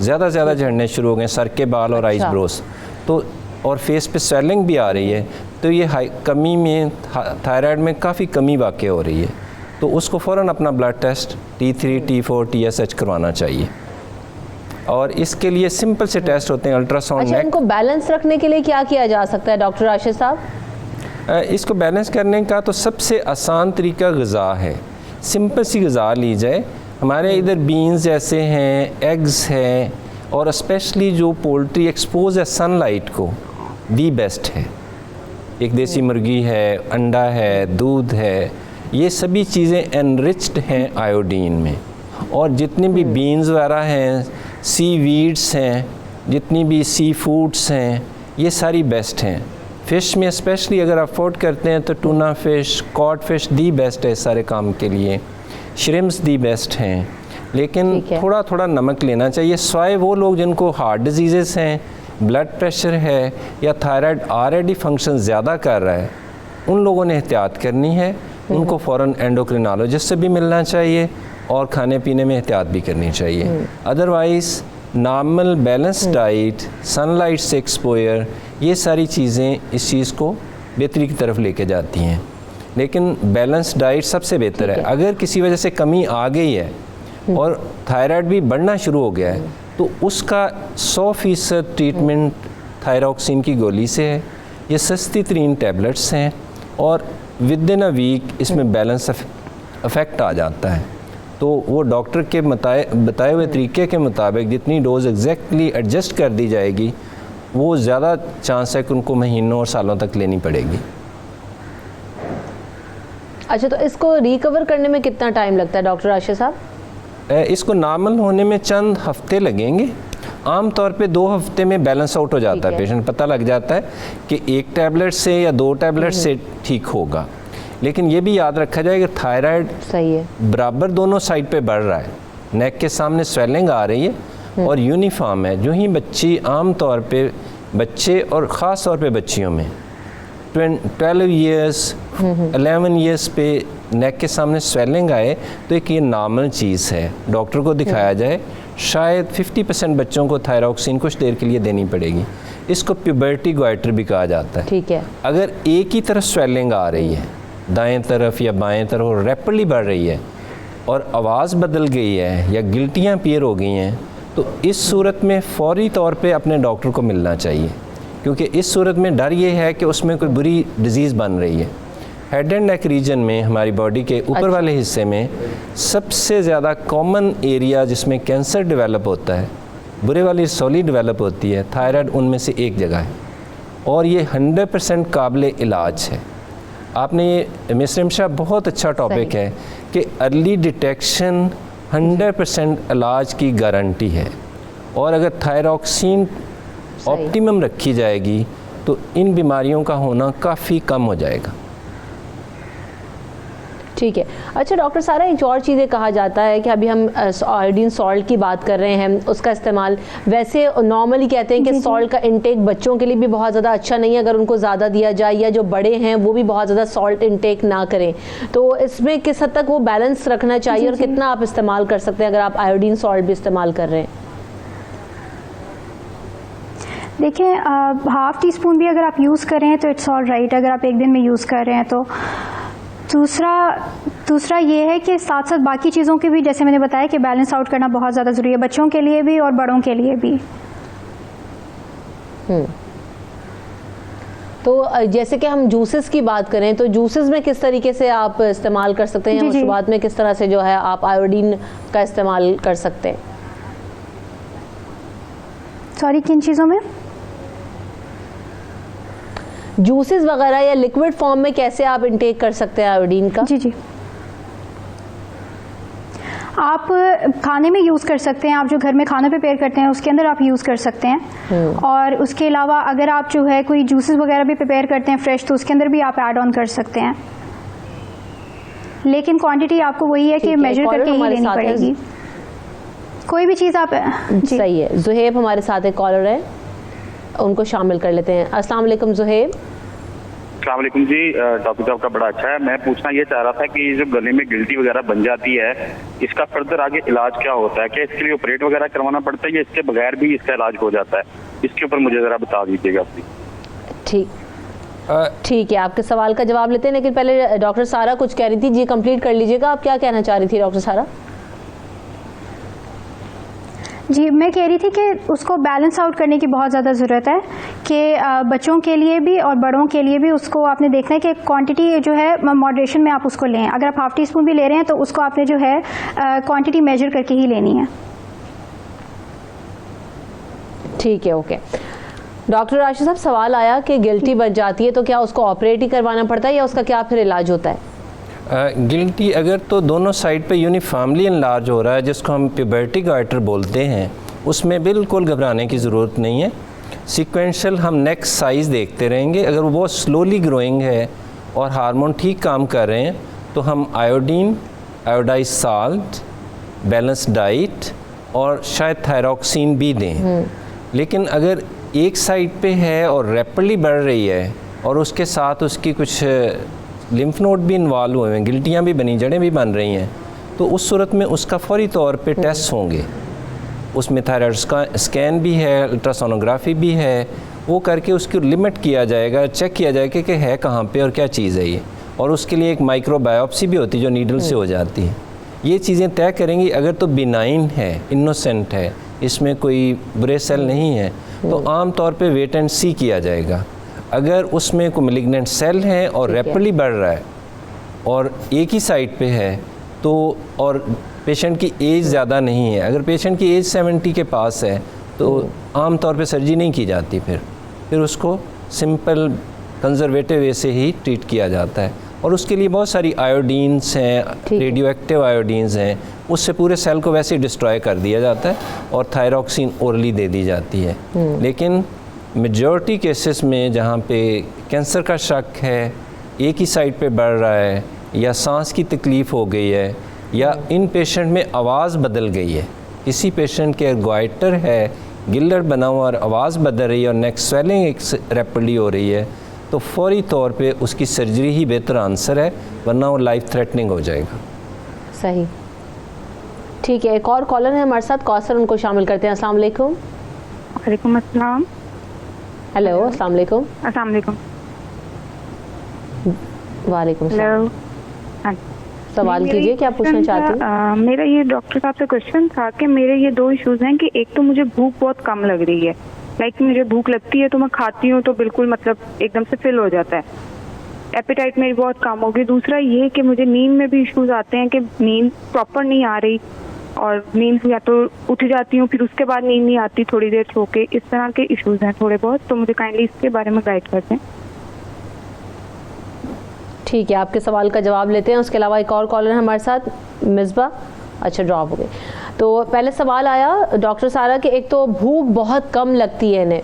ज़्यादा झड़ने शुरू हो गए, सर के बाल और आईब्रोज़, तो और फेस पे स्वेलिंग भी आ रही है, तो ये कमी में थायराइड में काफ़ी कमी वाक़ई हो रही है। तो उसको फ़ौरन अपना blood test T3, T4, TSH करवाना चाहिए। और इसके लिए सिंपल से टेस्ट होते हैं, अल्ट्रासाउंड। अच्छा, इनको बैलेंस रखने के लिए क्या किया जा सकता है डॉक्टर राशिद साहब? इसको बैलेंस करने का तो सबसे आसान तरीका ग़िज़ा है। सिंपल सी ग़िज़ा ली जाए। हमारे इधर बीन्स जैसे हैं, एग्स हैं, और स्पेशली जो पोल्ट्री एक्सपोज है सनलाइट को, दी बेस्ट है। एक देसी मुर्गी है, अंडा है, दूध है, ये सभी चीज़ें एनरिच्ड हैं आयोडीन में। और जितनी भी बीन्स वगैरह हैं, सी वीड्स हैं, जितनी भी सी फूड्स हैं, ये सारी बेस्ट हैं। फ़िश में स्पेशली अगर अफोर्ड करते हैं तो tuna fish, cod fish the best है इस सारे काम के लिए। श्रिम्प्स दी बेस्ट हैं, लेकिन थोड़ा थोड़ा नमक लेना चाहिए। स्वाय वो लोग जिनको हार्ट डिजीज़ हैं, ब्लड प्रेशर है, या थायराइड ऑलरेडी फंक्शन ज़्यादा कर रहा है, उन लोगों ने एहतियात करनी है। उनको फ़ौरन एंडोक्रिनोलॉजिस्ट से भी मिलना चाहिए, और खाने पीने में एहतियात भी करनी चाहिए। Otherwise normal balance diet, sunlight से एक्सपोजर, ये सारी चीज़ें इस चीज़ को बेहतरी की तरफ लेके जाती हैं। लेकिन बैलेंस डाइट सबसे बेहतर है। अगर किसी वजह से कमी आ गई है और थायराइड भी बढ़ना शुरू हो गया है, तो उसका 100% ट्रीटमेंट थायरॉक्सिन की गोली से है। ये सस्ती तरीन टैबलेट्स हैं, और विद इन अ वीक इसमें बैलेंस अफेक्ट आ जाता है। तो वो डॉक्टर के बताए हुए तरीके के मुताबिक जितनी डोज़ एग्जैक्टली एडजस्ट कर दी जाएगी, वो ज़्यादा चांस है कि उनको महीनों और सालों तक लेनी पड़ेगी। अच्छा, तो इसको रिकवर करने में कितना टाइम लगता है डॉक्टर राशिद साहब? इसको नॉर्मल होने में चंद हफ्ते लगेंगे। आम तौर पे 2 हफ्ते में बैलेंस आउट हो जाता है, पेशेंट पता लग जाता है कि 1 टैबलेट से या 2 टैबलेट से ठीक होगा। लेकिन ये भी याद रखा जाए कि थायराइड सही है बराबर दोनों साइड पे बढ़ रहा है, नेक के सामने स्वेलिंग आ रही है और यूनिफॉर्म है। जो ही बच्ची आम तौर पे बच्चे और ख़ास तौर पे बच्चियों में 12 ईयर्स 11 ईयर्स पे नेक के सामने स्वेलिंग आए तो एक ये नॉर्मल चीज़ है, डॉक्टर को दिखाया जाए। शायद 50% बच्चों को थायरॉक्सिन कुछ देर के लिए देनी पड़ेगी। इसको प्यूबर्टी गोइटर भी कहा जाता है। ठीक है। अगर एक ही तरफ स्वेलिंग आ रही है, दाएं तरफ या बाएं तरफ, और रैपिडली बढ़ रही है और आवाज़ बदल गई है या गिल्टियाँ अपीयर हो गई हैं, तो इस सूरत में फौरी तौर पे अपने डॉक्टर को मिलना चाहिए, क्योंकि इस सूरत में डर ये है कि उसमें कोई बुरी डिजीज़ बन रही है। हेड एंड नेक रीजन में हमारी बॉडी के ऊपर वाले हिस्से में सबसे ज़्यादा कॉमन एरिया जिसमें कैंसर डेवलप होता है, बुरे वाली रसौली डेवलप होती है, थायराइड उनमें से एक जगह है और ये 100% काबिल इलाज है। आपने ये मिस रिमशा बहुत अच्छा टॉपिक है कि अर्ली डिटेक्शन 100% इलाज की गारंटी है, और अगर थायरॉक्सिन ऑप्टिमम रखी जाएगी तो इन बीमारियों का होना काफ़ी कम हो जाएगा। ठीक है। अच्छा डॉक्टर सारा, एक और चीज़ें कहा जाता है कि अभी हम आयोडीन सॉल्ट की बात कर रहे हैं, उसका इस्तेमाल वैसे नॉर्मली कहते हैं कि सॉल्ट का इंटेक बच्चों के लिए भी बहुत ज़्यादा अच्छा नहीं है अगर उनको ज़्यादा दिया जाए, या जो बड़े हैं वो भी बहुत ज़्यादा सॉल्ट इंटेक ना करें। तो इसमें किस हद तक वो बैलेंस रखना चाहिए और कितना आप इस्तेमाल कर सकते हैं अगर आप आयोडीन सॉल्ट भी इस्तेमाल कर रहे हैं? देखिए, ½ टीस्पून भी अगर आप यूज़ करें तो इट्स ऑल राइट, अगर आप एक दिन में यूज़ कर रहे हैं तो। दूसरा ये है कि साथ साथ बाकी चीज़ों के भी, जैसे मैंने बताया कि बैलेंस आउट करना बहुत ज़्यादा ज़रूरी है, बच्चों के लिए भी और बड़ों के लिए भी। तो जैसे कि हम जूसेस की बात करें तो जूसेस में किस तरीके से आप इस्तेमाल कर सकते हैं, उस बाद में किस तरह से जो है आप आयोडीन का इस्तेमाल कर सकते हैं? सॉरी, किन चीज़ों में? जूसेस वगैरह या लिक्विड फॉर्म में कैसे आप इंटेक कर सकते हैं आयोडीन का? जी, आप खाने में यूज़ कर सकते हैं, आप जो घर में खाना प्रिपेयर करते हैं उसके अंदर आप यूज़ कर सकते हैं। और उसके अलावा अगर आप जो है कोई जूसेस वगैरह भी प्रिपेयर करते हैं फ्रेश, तो उसके अंदर भी आप ऐड ऑन कर सकते हैं, लेकिन क्वांटिटी आपको वही है कि मेजर करके ही लेनी पड़ेगी। कोई भी चीज़ आप सही है। जुहेब हमारे साथ एक कॉलर है, उनको शामिल कर लेते हैं। अस्सलाम वालेकुम जुहेब। अस्सलाम वालेकुम जी, टॉपिक आपका बड़ा अच्छा है। मैं पूछना ये चाह रहा था कि जो गले में गिल्टी वगैरह बन जाती है, इसका फर्दर आगे इलाज क्या होता है? क्या इसके लिए ऑपरेट वगैरह करवाना पड़ता है या इसके बगैर भी इसका इलाज हो जाता है? इसके ऊपर मुझे ज़रा बता दीजिएगा प्लीज। ठीक है, आपके सवाल का जवाब लेते हैं, लेकिन पहले डॉक्टर सारा कुछ कह रही थी जी, कंप्लीट कर लीजिएगा। आप क्या कहना चाह रही थी डॉक्टर सारा? जी, मैं कह रही थी कि उसको बैलेंस आउट करने की बहुत ज़्यादा ज़रूरत है कि बच्चों के लिए भी और बड़ों के लिए भी उसको आपने देखना है कि क्वांटिटी जो है मॉडरेशन में आप उसको लें। अगर आप ½ टीस्पून भी ले रहे हैं तो उसको आपने जो है क्वांटिटी मेजर करके ही लेनी है। ठीक है, ओके। डॉक्टर राशिद साहब, सवाल आया कि गिल्टी बच जाती है तो क्या उसको ऑपरेट ही करवाना पड़ता है या उसका क्या फिर इलाज होता है? गिल्टी अगर तो दोनों साइड पे यूनिफॉर्मली इनलार्ज हो रहा है, जिसको हम प्यूबर्टी गाइटर बोलते हैं, उसमें बिल्कुल घबराने की ज़रूरत नहीं है। सीक्वेंशियल हम नेक्स्ट साइज़ देखते रहेंगे। अगर वो बहुत स्लोली ग्रोइंग है और हार्मोन ठीक काम कर रहे हैं तो हम iodine, iodise salt, balance diet और शायद थायरॉक्सिन भी दें। लेकिन अगर एक साइड पे है और रैपिडली बढ़ रही है और उसके साथ उसकी कुछ लिम्फ नोड भी इन्वॉल्व हुए हैं, गिल्टियाँ भी बनी, जड़ें भी बन रही हैं, तो उस सूरत में उसका फौरी तौर पे टेस्ट होंगे। उसमें थायराइड स्कैन भी है, अल्ट्रासोनोग्राफी भी है, वो करके उसकी लिमिट किया जाएगा, चेक किया जाएगा कि है कहाँ पे और क्या चीज़ है ये। और उसके लिए एक माइक्रो बायोप्सी भी होती है जो नीडल से हो जाती है। ये चीज़ें तय करेंगी। अगर तो बिनाइन है, इनोसेंट है, इसमें कोई बुरे सेल नहीं है, तो आम तौर पे वेट एंड सी किया जाएगा। अगर उसमें कोई मैलिग्नेंट सेल है और रैपिडली बढ़ रहा है और एक ही साइड पे है तो, और पेशेंट की एज ज़्यादा नहीं है, अगर पेशेंट की एज 70 के पास है तो आम तौर पे सर्जरी नहीं की जाती, फिर उसको सिंपल कंजर्वेटिव वे से ही ट्रीट किया जाता है। और उसके लिए बहुत सारी आयोडीन्स हैं, रेडियो एक्टिव आयोडीन्स हैं, उससे पूरे सेल को वैसे ही डिस्ट्रॉय कर दिया जाता है और थायरॉक्सिन ओरली दे दी जाती है। लेकिन मेजॉरिटी केसेस में जहाँ पे कैंसर का शक है, एक ही साइड पे बढ़ रहा है, या सांस की तकलीफ़ हो गई है, या इन पेशेंट में आवाज़ बदल गई है, किसी पेशेंट के गोइटर है, गिल्लर बना हुआ और आवाज़ बदल रही है और नेक स्वेलिंग एक रैपिडली हो रही है, तो फौरी तौर पे उसकी सर्जरी ही बेहतर आंसर है, वरना वो लाइफ थ्रेटनिंग हो जाएगा। सही, ठीक है। एक और कॉलर है हमारे साथ, कौसर, उनको शामिल करते हैं। अस्सलाम वालेकुम। वालेकुम अस्सलाम। हेलो, अस्सलाम वालेकुम। अस्सलाम वालेकुम। वालेकुम हेलो, सवाल कीजिए, क्या पूछना चाहती हैं? मेरा ये डॉक्टर साहब से क्वेश्चन था कि मेरे ये दो इश्यूज हैं कि एक तो मुझे भूख बहुत कम लग रही है, लाइक मुझे भूख लगती है तो मैं खाती हूँ तो बिल्कुल मतलब एकदम से फिल हो जाता है, एपेटाइट मेरी बहुत कम होगी। दूसरा ये कि मुझे नींद में भी इश्यूज आते हैं कि नींद प्रॉपर नहीं आ रही और नींद या तो उठ जाती हूँ फिर उसके बाद नींद नहीं आती थोड़ी देर सो के, इस तरह के इश्यूज हैं थोड़े बहुत, तो मुझे काइंडली इसके बारे में गाइड कर दें। ठीक है, आपके सवाल का जवाब लेते हैं। उसके अलावा एक और कॉलर है हमारे साथ, मिसबा। अच्छा, ड्रॉप हो गई। तो पहले सवाल आया डॉक्टर सारा कि एक तो भूख बहुत कम लगती है इन्हें,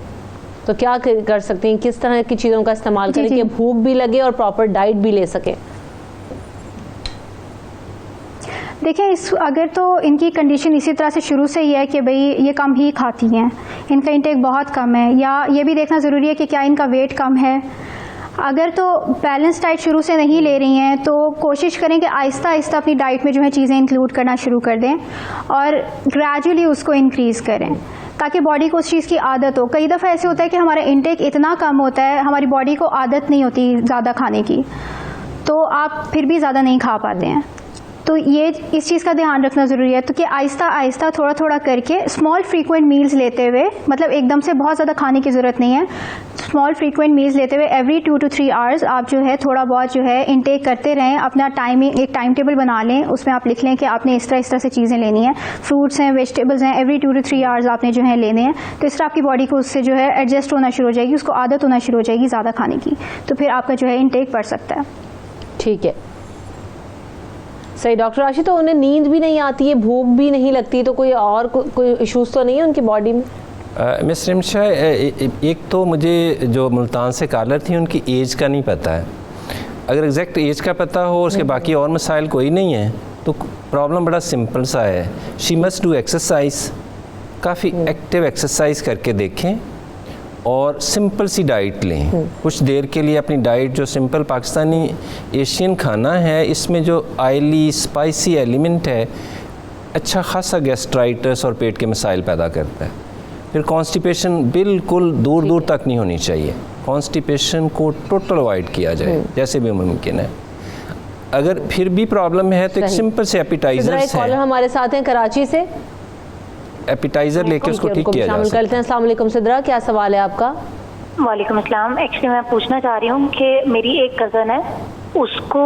तो क्या कर सकते हैं, किस तरह की चीज़ों का इस्तेमाल करें कि भूख भी लगे और प्रॉपर डाइट भी ले सकें? देखिए, अगर तो इनकी कंडीशन इसी तरह से शुरू से ही है कि भाई ये कम ही खाती हैं, इनका इंटेक बहुत कम है, या ये भी देखना ज़रूरी है कि क्या इनका वेट कम है। अगर तो बैलेंस डाइट शुरू से नहीं ले रही हैं तो कोशिश करें कि आहिस्ता आहिस्ता अपनी डाइट में जो है चीज़ें इंक्लूड करना शुरू कर दें और ग्रेजुअली उसको इंक्रीज़ करें ताकि बॉडी को उस चीज़ की आदत हो। कई दफ़ा ऐसे होता है कि हमारा इंटेक इतना कम होता है, हमारी बॉडी को आदत नहीं होती ज़्यादा खाने की, तो आप फिर भी ज़्यादा नहीं खा पाते हैं। तो ये इस चीज़ का ध्यान रखना ज़रूरी है, तो कि आहिस्ता आहिस्ता थोड़ा थोड़ा करके स्मॉल फ्रीक्वेंट मील्स लेते हुए, मतलब एकदम से बहुत ज़्यादा खाने की ज़रूरत नहीं है, स्मॉल फ्रीक्वेंट मील्स लेते हुए एवरी 2 to 3 आवर्स आप जो है थोड़ा बहुत जो है इंटेक करते रहें। अपना टाइमिंग, एक टाइम टेबल बना लें, उसमें आप लिख लें कि आपने इस तरह से चीज़ें लेनी है, फ्रूट्स हैं, वेजिटेबल्स हैं, एवरी 2 to 3 आवर्स आपने जो है लेने हैं। तो इस तरह आपकी बॉडी को उससे जो है एडजस्ट होना शुरू हो जाएगी, उसको आदत होना शुरू हो जाएगी ज़्यादा खाने की, तो फिर आपका जो है इंटेक बढ़ सकता है। ठीक है, सही। डॉक्टर राशि, तो उन्हें नींद भी नहीं आती है, भूख भी नहीं लगती, तो कोई और कोई इश्यूज तो नहीं है उनकी बॉडी में? मिस रिमशा, एक तो मुझे जो मुल्तान से कॉलर थी उनकी एज का नहीं पता है। अगर एग्जैक्ट एज का पता हो और उसके बाकी और मसाइल कोई नहीं है तो प्रॉब्लम बड़ा सिंपल सा है। शी मस्ट डू एक्सरसाइज, काफ़ी एक्टिव एक्सरसाइज करके देखें और सिंपल सी डाइट लें। कुछ देर के लिए अपनी डाइट, जो सिंपल पाकिस्तानी एशियन खाना है, इसमें जो ऑयली स्पाइसी एलिमेंट है अच्छा खासा गैस्ट्राइटिस और पेट के मसाइल पैदा करता है। फिर कॉन्स्टिपेशन बिल्कुल दूर दूर तक नहीं होनी चाहिए, कॉन्स्टिपेशन को टोटल अवॉइड किया जाए जैसे भी मुमकिन है। अगर फिर भी प्रॉब्लम है तो एक सिंपल से एपिटाइजर्स हैं। हमारे साथ हैं कराची से, एपिटाइजर लेके उसको ठीक किया जा सकता है। करते हैं। अस्सलाम वालेकुम सिद्रा, क्या सवाल है आपका? वालेकुम अस्सलाम। एक्चुअली मैं पूछना चाह रही हूँ कि मेरी एक कज़न है, उसको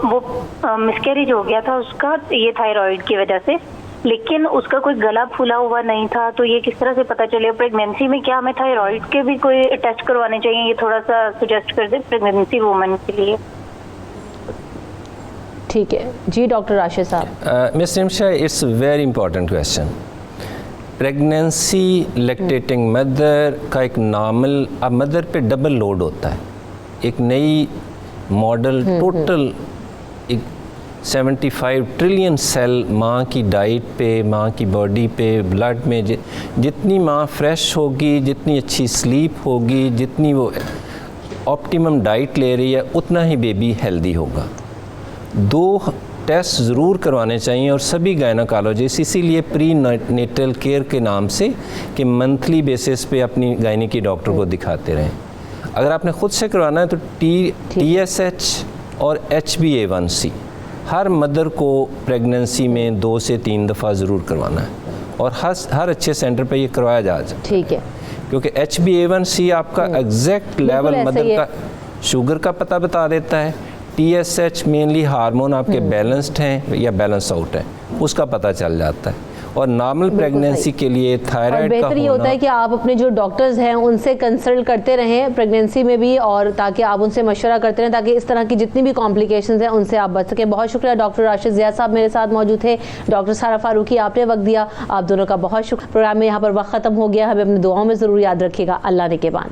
वो मिसकैरेज हो गया था उसका, ये थायराइड की वजह से, लेकिन उसका कोई गला फूला हुआ नहीं था, तो ये किस तरह से पता चले प्रेगनेंसी में? क्या हमें थायराइड के भी कोई टेस्ट करवाने चाहिए? ये थोड़ा सा सुजेस्ट कर दे प्रेगनेंसी वुमन के लिए। ठीक है जी, डॉक्टर राशिद साहब। Miss Rimsha, it's very important question. Pregnancy lactating mother का एक नॉर्मल, अब मदर पे डबल लोड होता है। एक नई मॉडल टोटल 75 ट्रिलियन सेल माँ की डाइट पे, माँ की बॉडी पे, ब्लड में जितनी माँ फ्रेश होगी, जितनी अच्छी स्लीप होगी, जितनी वो ऑप्टिमम डाइट ले रही है, उतना ही बेबी हेल्दी होगा। 2 टेस्ट ज़रूर करवाने चाहिए और सभी गायनोकोलॉजिस्ट, इसीलिए प्री नेटल केयर के नाम से कि मंथली बेसिस पे अपनी गायनिकी डॉक्टर को दिखाते रहें। अगर आपने ख़ुद से करवाना है तो TSH और HbA1c हर मदर को प्रेगनेंसी में 2 से 3 दफ़ा ज़रूर करवाना है और हर अच्छे सेंटर पे ये करवाया जा सकता है। ठीक है, क्योंकि HbA1c आपका एग्जैक्ट लेवल मदर का शुगर का पता बता देता है। TSH मेनली हार्मोन आपके बैलेंस्ड हैं या बैलेंस आउट है, उसका पता चल जाता है। और नॉर्मल प्रेगनेंसी के लिए थायराइड का बेहतर ये होता है कि आप अपने जो डॉक्टर्स हैं उनसे कंसल्ट करते रहें प्रेगनेंसी में भी, और ताकि आप उनसे मशवरा करते रहें ताकि इस तरह की जितनी भी कॉम्प्लिकेशंस हैं उनसे आप बच सकें। बहुत शुक्रिया डॉक्टर राशिद ज़िया साहब मेरे साथ मौजूद थे, डॉक्टर सारा फारूकी आपने वक्त दिया, आप दोनों का बहुत शुक्रिया। प्रोग्राम में यहाँ पर वक्त ख़त्म हो गया, हमें अपनी दुआओं में ज़रूर याद रखिएगा। अल्लाह ने के बाद।